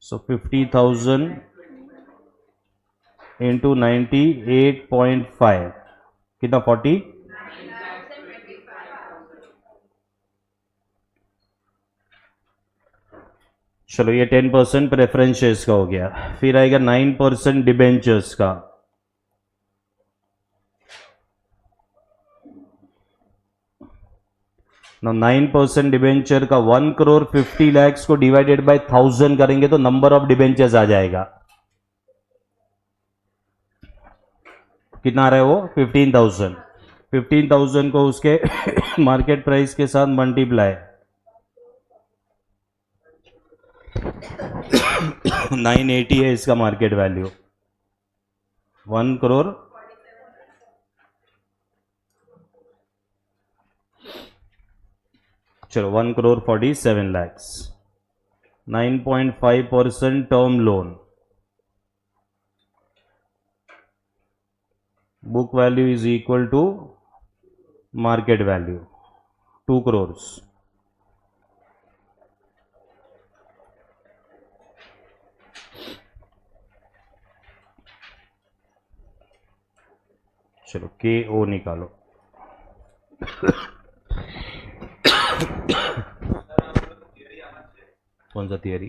सो 50,000 इंटू 98.5 कितना 40, चलो ये 10% प्रेफरेंस शेयर्स का हो गया। फिर आएगा 9% डिबेंचर्स का, ना 9% डिबेंचर का 1 करोड़ 50 लाख को डिवाइडेड बाय 1000 करेंगे तो नंबर ऑफ डिबेंचर्स आ जाएगा, कितना आ रहा है वो 15,000। 15,000 को उसके मार्केट प्राइस के साथ मल्टीप्लाई 980 है इसका मार्केट वैल्यू, 1 करोड़ चलो 1 crore 47 lakh. 9.5% term loan, book value is equal to market value 2 crore. चलो के ओ निकालो। कौन सा थियरी,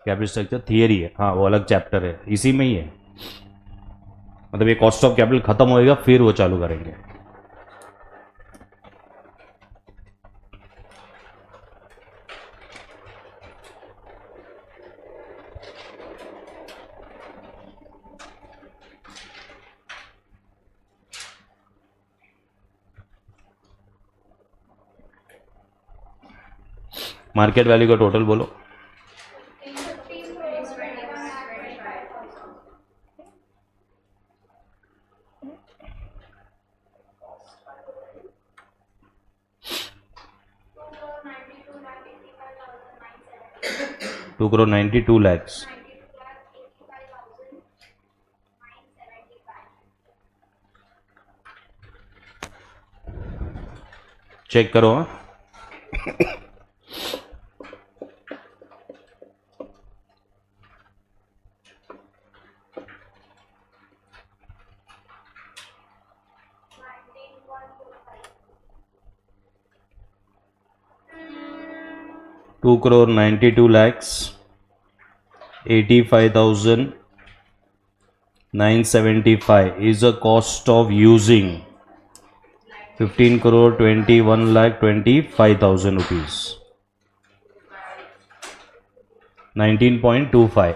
कैपिटल स्ट्रक्चर थियरी है, हाँ वो अलग चैप्टर है, इसी में ही है। मतलब ये कॉस्ट ऑफ कैपिटल खत्म होएगा फिर वो चालू करेंगे। मार्केट वैल्यू का टोटल बोलो। टू करोड़ 92 लैक्स। चेक करो। 2 crore 92 lakhs 85,975 is the cost of using 15 crore 21 lakh 25,000 rupees 19.25।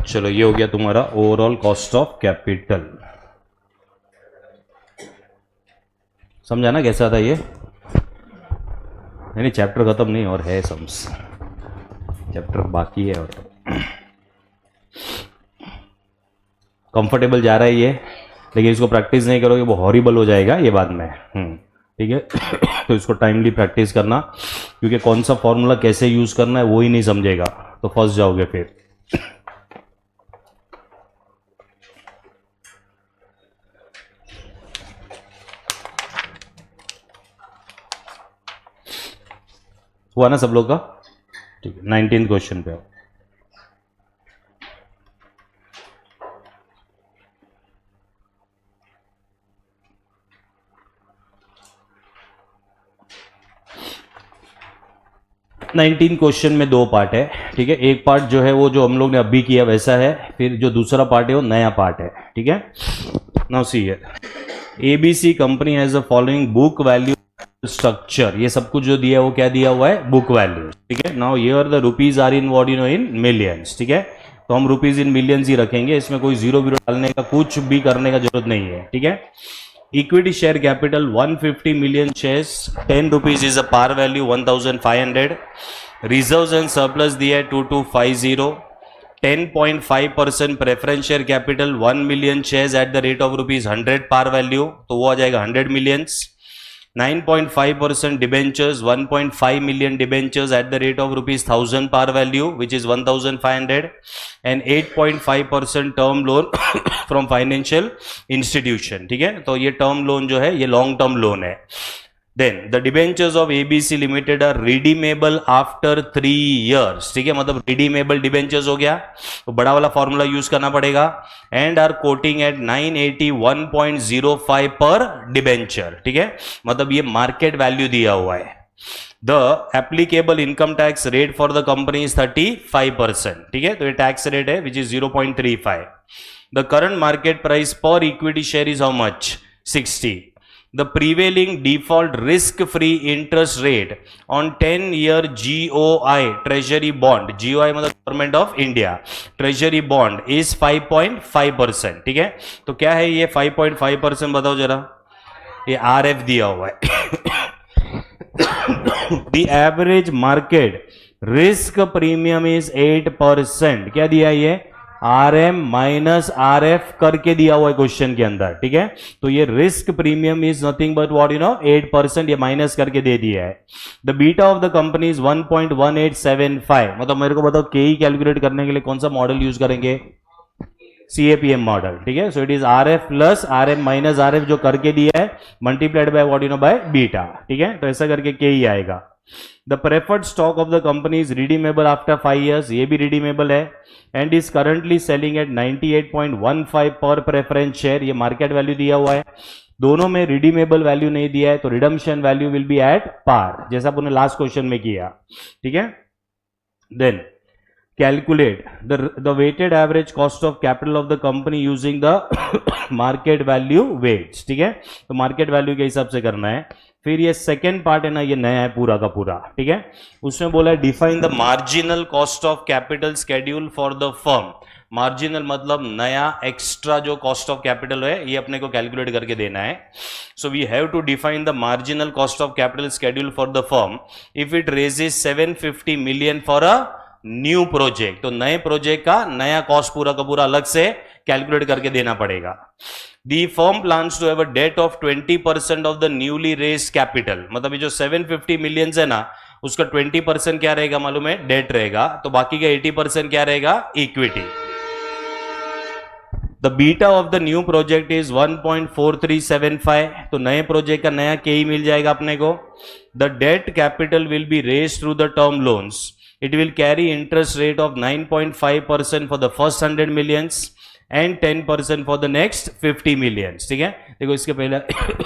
चलो ये हो गया तुम्हारा ओवरऑल कॉस्ट ऑफ कैपिटल। समझा ना कैसा था ये। नहीं चैप्टर खत्म नहीं और है सम्स, चैप्टर बाकी है और कंफर्टेबल जा रहा है ये, लेकिन इसको प्रैक्टिस नहीं करोगे वो हॉरिबल हो जाएगा ये बाद में। ठीक है तो इसको टाइमली प्रैक्टिस करना, क्योंकि कौन सा फॉर्मूला कैसे यूज करना है वो ही नहीं समझेगा तो फंस जाओगे फिर। हुआ ना सब लोग का? ठीक है 19 क्वेश्चन पे आओ। नाइनटीन क्वेश्चन में दो पार्ट है, ठीक है। एक पार्ट जो है वो जो हम लोग ने अभी किया वैसा है, फिर जो दूसरा पार्ट है वो नया पार्ट है, ठीक है। Now see here, ABC company has the following book value structure, ये सब कुछ जो दिया है वो क्या दिया हुआ है? बुक वैल्यू, ठीक है। Now here the rupees are in what you know in millions, ठीक है। तो हम रुपीज इन मिलियंस ही रखेंगे, इसमें कोई जीरो बीरो डालने का कुछ भी करने का जरूरत नहीं है, ठीक है। Equity share capital 150 million shares, 10 rupees is a par value 1500. Reserves and surplus दिया है 2250. 10.5% preference share capital 1 million shares at the rate of rupees 100 par value, तो वो आ जाएगा 100 millions. 9.5% debentures 1.5 million debentures at the rate of rupees 1000 par value, which is 1500, and 8.5% term loan from financial institution, ठीक है। तो ये term loan जो है ये लॉन्ग टर्म लोन है। Then the debentures of ABC limited are redeemable after 3 years, ठीक है, मतलब रिडीमेबल डिबेंचर्स हो गया, तो बड़ा वाला फॉर्मूला यूज करना पड़ेगा। एंड आर कोटिंग एट 981.05 पर डिबेंचर, ठीक है, मतलब ये मार्केट वैल्यू दिया हुआ है। The applicable income tax rate for the company is 35%, ठीक है, तो ये टैक्स रेट है which is 0.35। The current market price per equity share is how much? 60। The prevailing default risk-free interest rate on 10-year GOI treasury bond, GOI मतलब government of India treasury bond is 5.5%, ठीक है। तो क्या है ये 5.5%? बताओ जरा, ये RF दिया हुआ है। The average market risk premium is 8%, क्या दिया है ये? RM माइनस RF करके दिया हुआ है क्वेश्चन के अंदर, ठीक है। तो ये risk premium is nothing but what you no 8%, ये माइनस करके दे दिया है। The beta of the company is 1.1875, मतलब मेरे को बताओ KE कैलकुलेट करने के लिए कौन सा मॉडल यूज करेंगे? CAPM मॉडल, ठीक है। सो it is RF plus RM minus RF जो करके दिया है multiplied by what you know by beta, ठीक है। तो ऐसा करके KE आएगा। The preferred stock of the company is redeemable after 5 years, ये भी रिडीमेबल है, and is currently selling at 98.15 पर प्रेफरेंस शेयर, ये मार्केट वैल्यू दिया हुआ है। दोनों में रिडीमेबल वैल्यू नहीं दिया है, तो redemption value will be at par, जैसा आपने लास्ट क्वेश्चन में किया, ठीक है। Then calculate the weighted average cost of capital of the company using the market value weights, ठीक है। तो मार्केट वैल्यू के हिसाब से करना है। फिर ये सेकेंड पार्ट है ना, ये नया है पूरा का पूरा, ठीक है। उसमें बोला है define the marginal cost of capital schedule for the firm. Marginal मतलब नया एक्स्ट्रा जो कॉस्ट ऑफ कैपिटल है ये अपने को कैलकुलेट करके देना है। So we have to define the marginal cost of capital schedule for the firm if it raises 750 million for a new project. तो नए प्रोजेक्ट का नया कॉस्ट पूरा का पूरा अलग से कैलकुलेट करके देना पड़ेगा। The firm plans to have a debt of 20% of the newly raised capital, मतलब ये जो 750 millions है ना उसका 20% क्या रहेगा मालूम है? डेट रहेगा, तो बाकी का 80% क्या रहेगा? Equity. The beta of the new project is 1.4375, तो नए प्रोजेक्ट का नया KE मिल जाएगा अपने को। The debt capital will be raised through the term loans, it will carry interest rate of 9.5% for the first 100 millions and 10% for the next 50 millions, ठीक है। देखो इसके पहले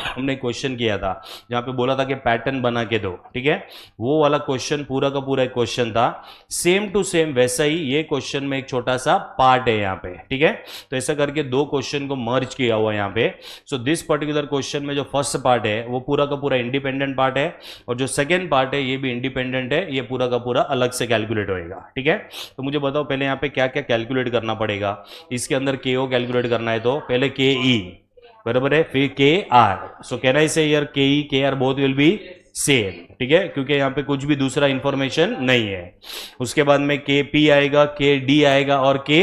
हमने क्वेश्चन किया था जहां पे बोला था कि पैटर्न बना के दो, ठीक है। वो वाला क्वेश्चन पूरा का पूरा एक क्वेश्चन था, सेम टू सेम वैसा ही ये क्वेश्चन में एक छोटा सा पार्ट है यहाँ पे, ठीक है। तो ऐसा करके दो क्वेश्चन को मर्ज किया हुआ है यहाँ पे। सो दिस पर्टिकुलर क्वेश्चन में जो फर्स्ट पार्ट है वो पूरा का पूरा इंडिपेंडेंट पार्ट है, और जो सेकेंड पार्ट है ये भी इंडिपेंडेंट है, ये पूरा का पूरा अलग से कैलकुलेट होएगा, ठीक है। तो मुझे बताओ पहले यहाँ पे क्या क्या कैलकुलेट करना पड़ेगा। इसके अंदर KO कैलकुलेट करना है तो पहले KE बराबर है, फिर KR। सो कैन आई से here KE KR both will be same, ठीक है, क्योंकि यहाँ पे कुछ भी दूसरा इंफॉर्मेशन नहीं है। उसके बाद में के पी आएगा, के डी आएगा और के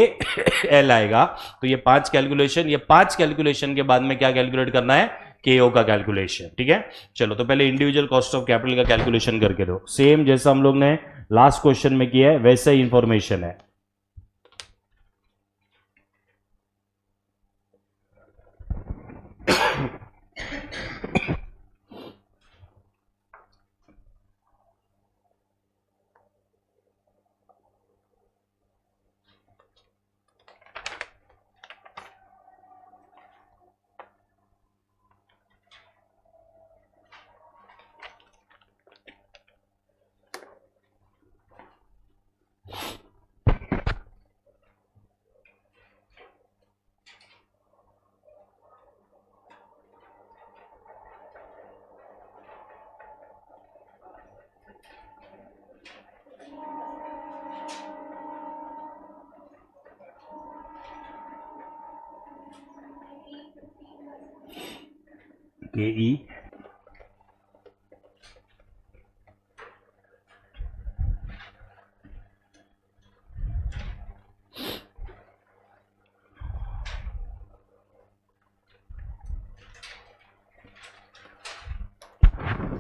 एल आएगा। तो ये 5 कैलकुलेशन, ये 5 कैलकुलेशन के बाद में क्या कैलकुलेट करना है, के ओ का कैलकुलेशन, ठीक है। चलो तो पहले इंडिविजुअल कॉस्ट ऑफ कैपिटल का कैलकुलेशन करके दो, सेम जैसा हम लोग ने लास्ट क्वेश्चन में किया है वैसा ही इंफॉर्मेशन है। के ई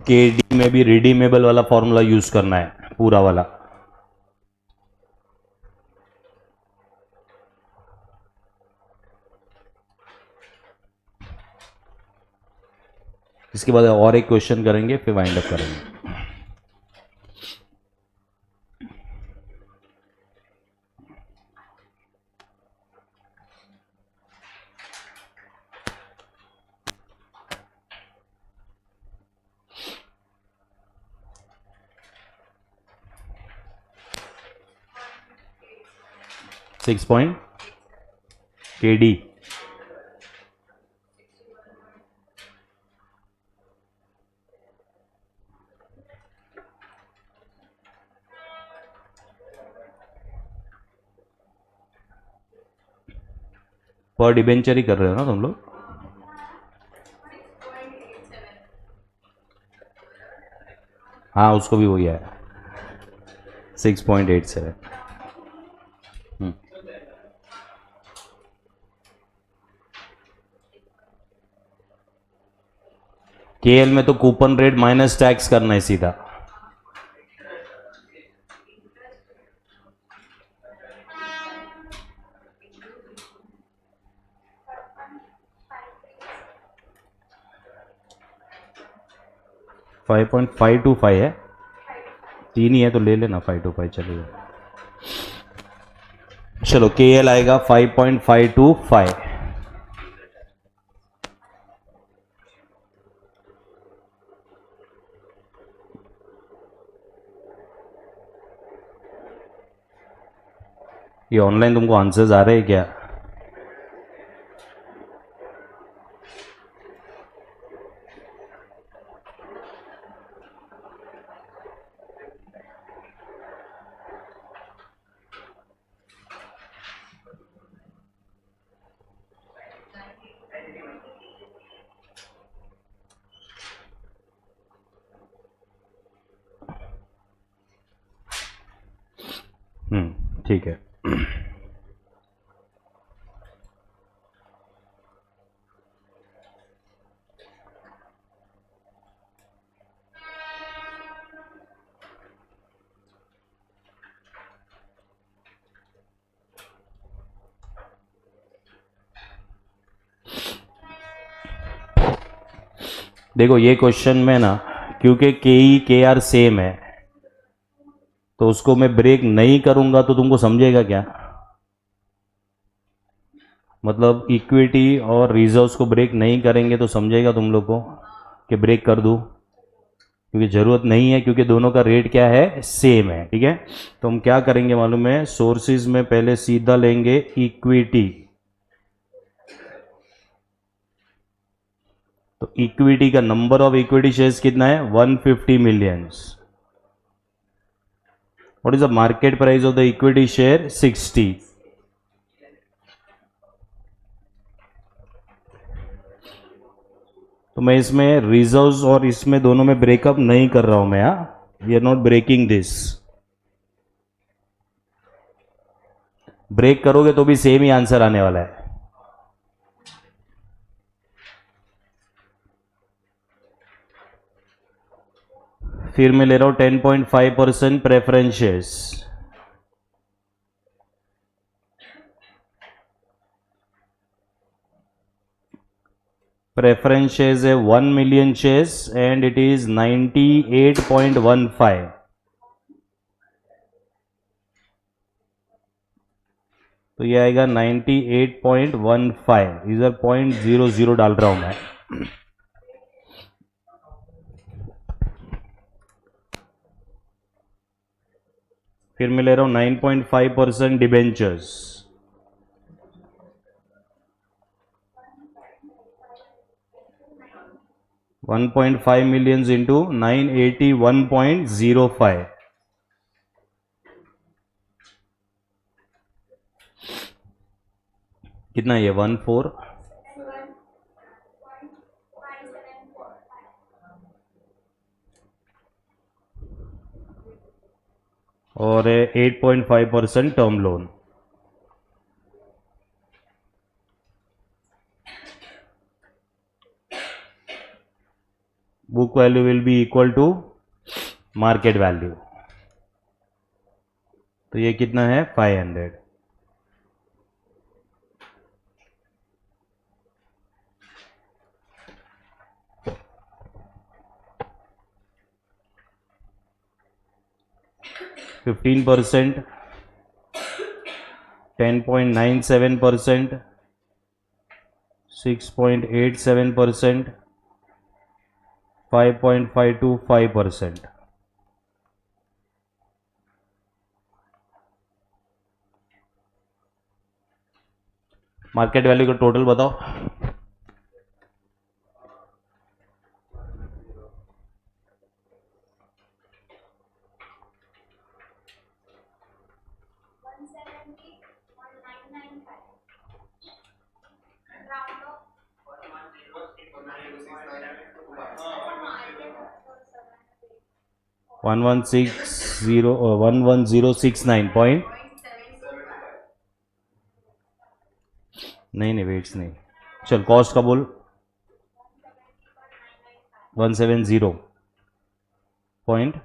के डी में भी रिडीमेबल वाला फॉर्मूला यूज करना है, पूरा वाला। इसके बाद और एक क्वेश्चन करेंगे, फिर वाइंड अप करेंगे। सिक्स पॉइंट के डी पर डिबेंचर ही कर रहे हो ना तुम लोग? हाँ उसको भी वही है 6.87। केएल में तो कूपन रेट माइनस टैक्स करना है सीधा। $5.525 है, 3 ही है तो ले लेना, 525 चलेगा। चलो केएल आएगा 5.525। ये ऑनलाइन तुमको आंसर्स आ रहे हैं क्या? ठीक है। देखो ये क्वेश्चन में ना, क्योंकि के ई के आर सेम है तो उसको मैं ब्रेक नहीं करूंगा तो तुमको समझेगा क्या? मतलब इक्विटी और रिजर्व्स को ब्रेक नहीं करेंगे तो समझेगा तुम लोग को कि ब्रेक कर दूं? क्योंकि ज़रूरत नहीं है, क्योंकि दोनों का रेट क्या है, सेम है, ठीक है। तो हम क्या करेंगे मालूम है, सोर्सेज में पहले सीधा लेंगे इक्विटी। तो इक्विटी का नंबर ऑफ इक्विटी शेयर्स कितना है, 150 millions. What is the market price of the equity share, 60। तो मैं इसमें रिजर्व्स और इसमें दोनों में ब्रेकअप नहीं कर रहा हूं मैं। We are not breaking this. Break करोगे तो भी सेम ही आंसर आने वाला है। फिर मैं ले रहा हूं 10.5% प्रेफरेंसेस। Preference है 1 million shares and it is 98.15. तो ये आएगा 98.15। इधर 0.00 डाल रहा हूं मैं। फिर मैं ले रहा हूं 9.5% डिबेंचर्स। 1.5 millions into 981.05। कितना है ये? 14 और 8.5% term loan. Book value will be equal to market value. तो ये कितना है? 500। फिफ्टीन 10.97%, 6.87%, 5.525%। मार्केट वैल्यू का टोटल बताओ। One one zero six nine point. नहीं वेट्स नहीं। चल कॉस्ट का बोल। 170 पॉइंट।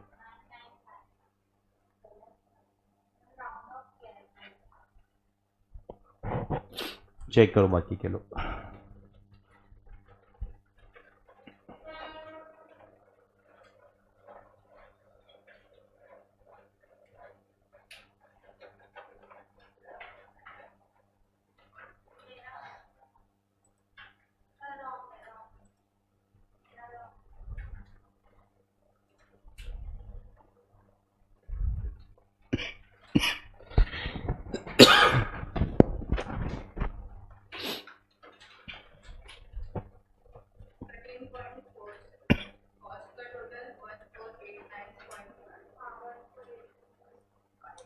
चेक करो बाकी के लोग।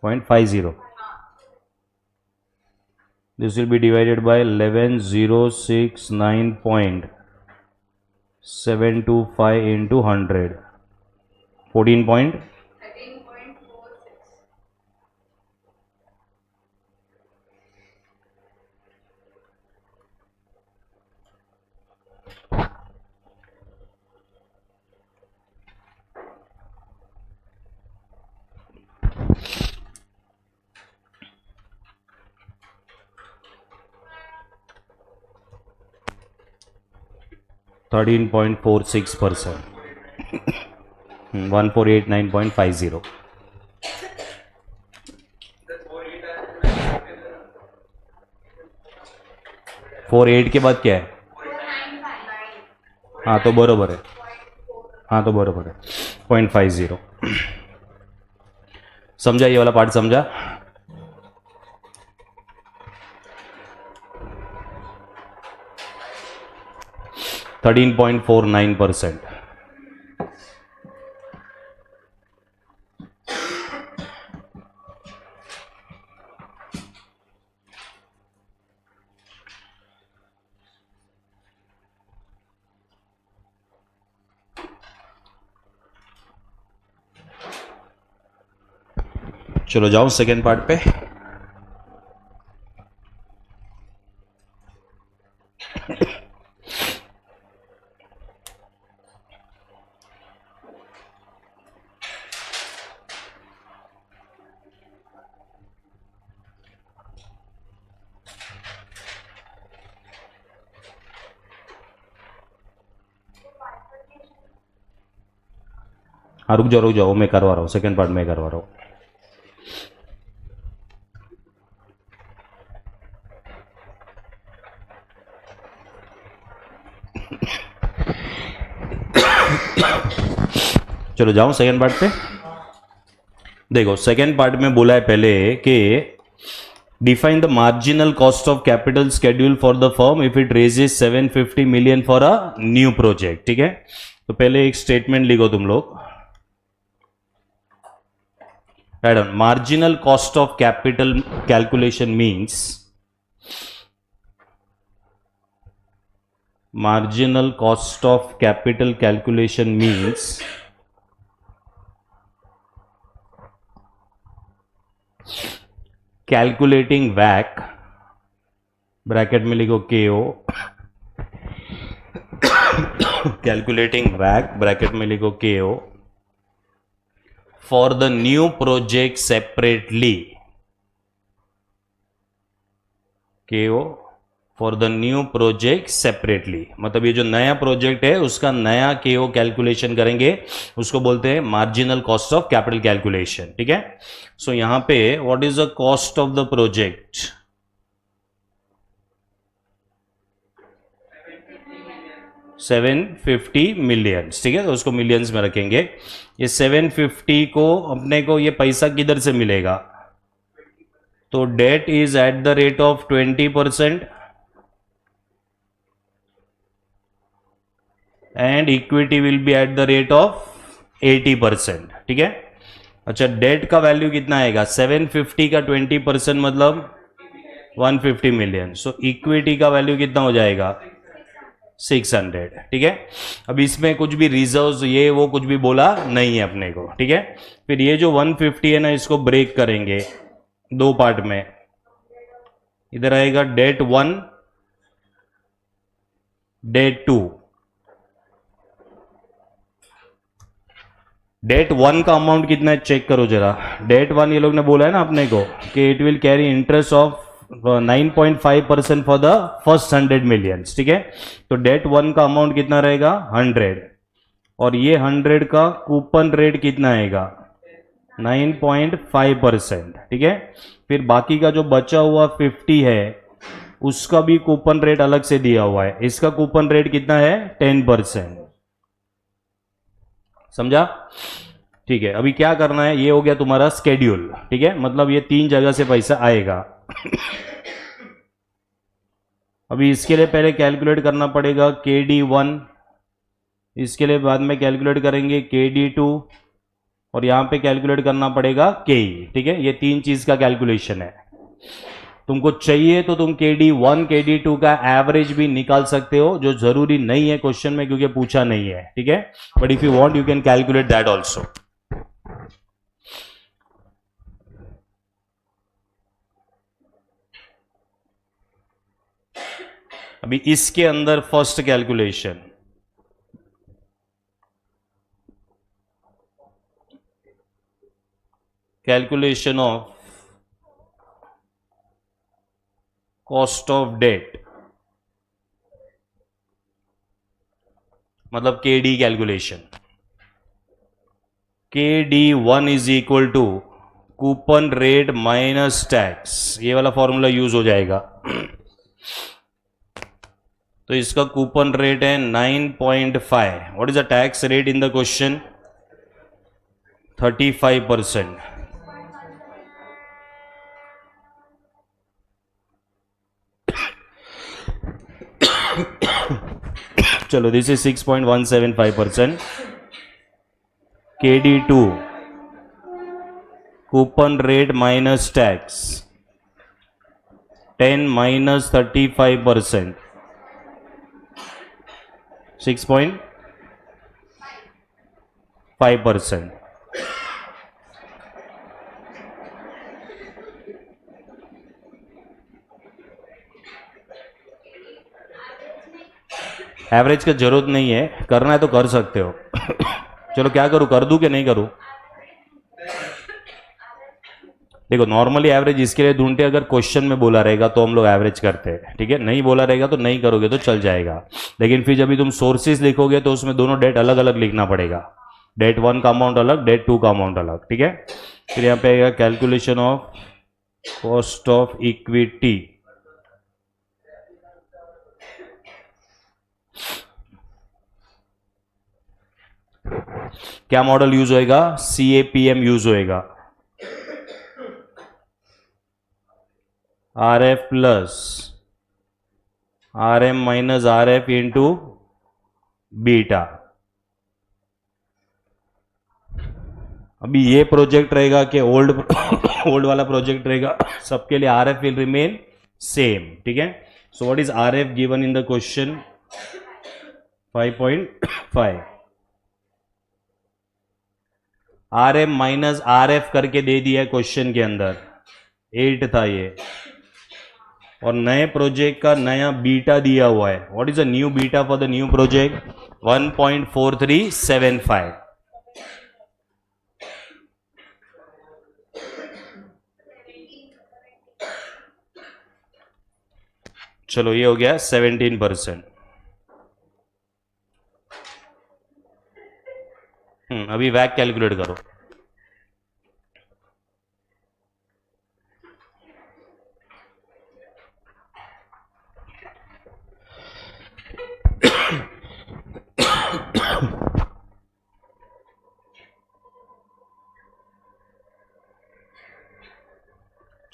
.50। This will be divided by 11069.725 into 100. 14 point 13.46%. 1489.50। 48 के बाद क्या है? हाँ तो बरोबर है। हाँ तो बरोबर है 0.50। समझा? ये वाला पार्ट समझा? $13.49%। चलो जाओ सेकेंड पार्ट पे। हाँ रुक जाओ मैं करवा रहा हूँ, सेकेंड पार्ट में करवा रहा हूँ। चलो जाओ सेकेंड पार्ट पे। देखो सेकेंड पार्ट में बोला है पहले कि define the marginal cost of capital schedule for the firm if it raises 750 million for a new project. ठीक है, तो पहले एक स्टेटमेंट लिखो तुम लोग। Right on, marginal cost of capital calculation means marginal cost of capital calculation means calculating WACC bracket में लिखो KO calculating WACC ब्रैकेट में लिखो KO for the new project separately, KO for the new project separately, मतलब ये जो नया project है उसका नया केओ कैलकुलेशन करेंगे, उसको बोलते हैं marginal cost of capital calculation. ठीक है, सो यहां पे what is the cost of the project? 750 million. ठीक है, तो उसको मिलियंस में रखेंगे। ये 750 को अपने को ये पैसा किधर से मिलेगा? तो debt is at the rate of 20% and equity will be at the rate of 80%। ठीक है, अच्छा डेट का वैल्यू कितना आएगा? 750 का 20% मतलब 150 मिलियन। सो इक्विटी का वैल्यू कितना हो जाएगा? 600। ठीक है, अब इसमें कुछ भी रिजर्व्स ये वो कुछ भी बोला नहीं है अपने को। ठीक है, फिर ये जो 150 है ना, इसको ब्रेक करेंगे दो पार्ट में। इधर आएगा डेट 1, डेट 2। डेट 1 का अमाउंट कितना है चेक करो जरा। डेट 1 ये लोग ने बोला है ना अपने को कि it will carry interest of 9.5% for the first 100 million. ठीक है, तो डेट 1 का अमाउंट कितना रहेगा? 100, और ये 100 का कूपन रेट कितना आएगा? 9.5%। ठीक है, फिर बाकी का जो बचा हुआ 50 है उसका भी कूपन रेट अलग से दिया हुआ है। इसका कूपन रेट कितना है? 10%। समझा? ठीक है, अभी क्या करना है, ये हो गया तुम्हारा स्केड्यूल। ठीक है, मतलब ये 3 जगह से पैसा आएगा। अभी इसके लिए पहले कैलकुलेट करना पड़ेगा KD1, इसके लिए बाद में कैलकुलेट करेंगे KD2, और यहां पे कैलकुलेट करना पड़ेगा KE। ठीक है, ये 3 चीज का कैलकुलेशन है। तुमको चाहिए तो तुम KD1 KD2 का एवरेज भी निकाल सकते हो, जो जरूरी नहीं है क्वेश्चन में क्योंकि पूछा नहीं है। ठीक है, but if you want you can calculate that also. अभी इसके अंदर first calculation, calculation of cost of debt, मतलब KD calculation. KD1 is equal to coupon rate minus tax, ये वाला फॉर्मूला यूज हो जाएगा। तो इसका कूपन रेट है 9.5। What is the tax rate in the question? 35%। चलो this is 6.175%। KD2 coupon rate minus tax 10 minus 35%, 6.5%। Average का जरूरत नहीं है, करना है तो कर सकते हो। चलो क्या करूं, कर दूं कि नहीं करूं? देखो नॉर्मली एवरेज इसके लिए ढूंढते, अगर क्वेश्चन में बोला रहेगा तो हम लोग एवरेज करते हैं, ठीक है। नहीं बोला रहेगा तो नहीं करोगे तो चल जाएगा। लेकिन फिर जब भी तुम सोर्सेज लिखोगे तो उसमें दोनों डेट अलग अलग लिखना पड़ेगा। डेट 1 का अमाउंट अलग, डेट 2 का अमाउंट अलग, ठीक है। फिर यहाँ पे आएगा calculation of cost of equity. क्या मॉडल यूज होएगा? CAPM यूज होएगा। RF plus RM minus RF into beta. अभी ये प्रोजेक्ट रहेगा कि ओल्ड ओल्ड वाला प्रोजेक्ट रहेगा, सबके लिए RF विल रिमेन सेम, ठीक है। So what is RF given in the question? 5.5। RM minus RF करके दे दिया है क्वेश्चन के अंदर, 8 था ये। और नए प्रोजेक्ट का नया बीटा दिया हुआ है। What is the new beta for the new project? 1.4375। चलो ये हो गया 17%। अभी वैक कैलकुलेट करो।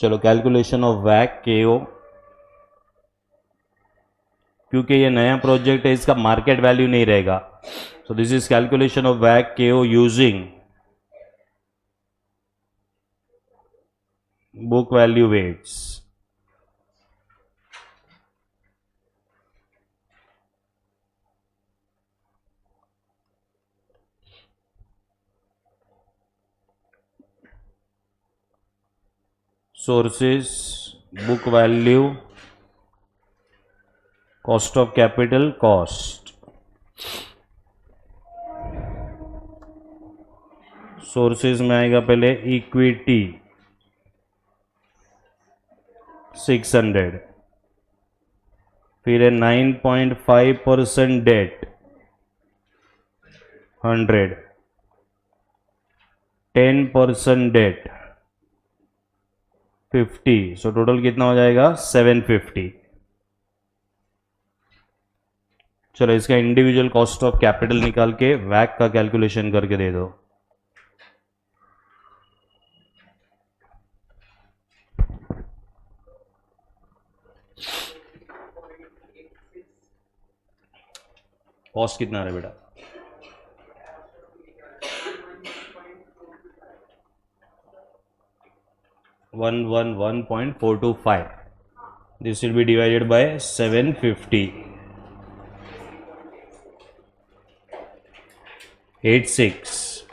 चलो कैलकुलेशन ऑफ वैक KO, क्योंकि ये नया प्रोजेक्ट है इसका मार्केट वैल्यू नहीं रहेगा। So this is calculation of वैक KO using book value weights. Sources, book value, cost of capital, cost. Sources में आएगा पहले इक्विटी 600, फिर है 9.5% डेट 100, 10% डेट 50। सो टोटल कितना हो जाएगा? 750। चलो इसका इंडिविजुअल कॉस्ट ऑफ कैपिटल निकाल के वैक का कैलकुलेशन करके दे दो। कॉस्ट कितना है बेटा? $111.425. This will be divided by 750. 86.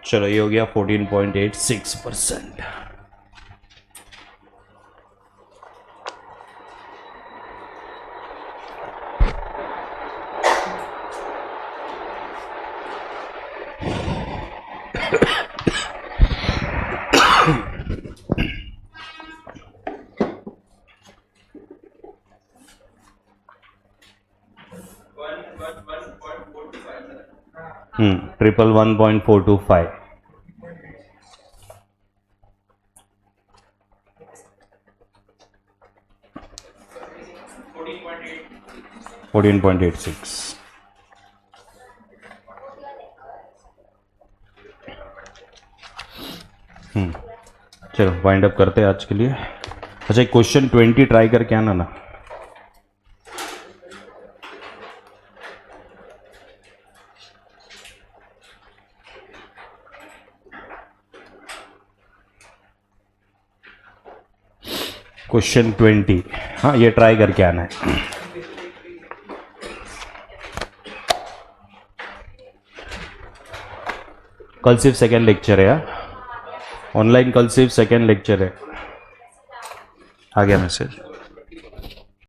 चलो ये हो गया 14.86%। ट्रिपल 1.425। $14.86। चलो वाइंड अप करते हैं आज के लिए। अच्छा क्वेश्चन 20 ट्राई करके आना ना। क्वेश्चन 20, हाँ ये ट्राई करके आना है। कल सिर्फ सेकेंड लेक्चर है यार। ऑनलाइन कल सिर्फ सेकेंड लेक्चर है। आ गया मैसेज।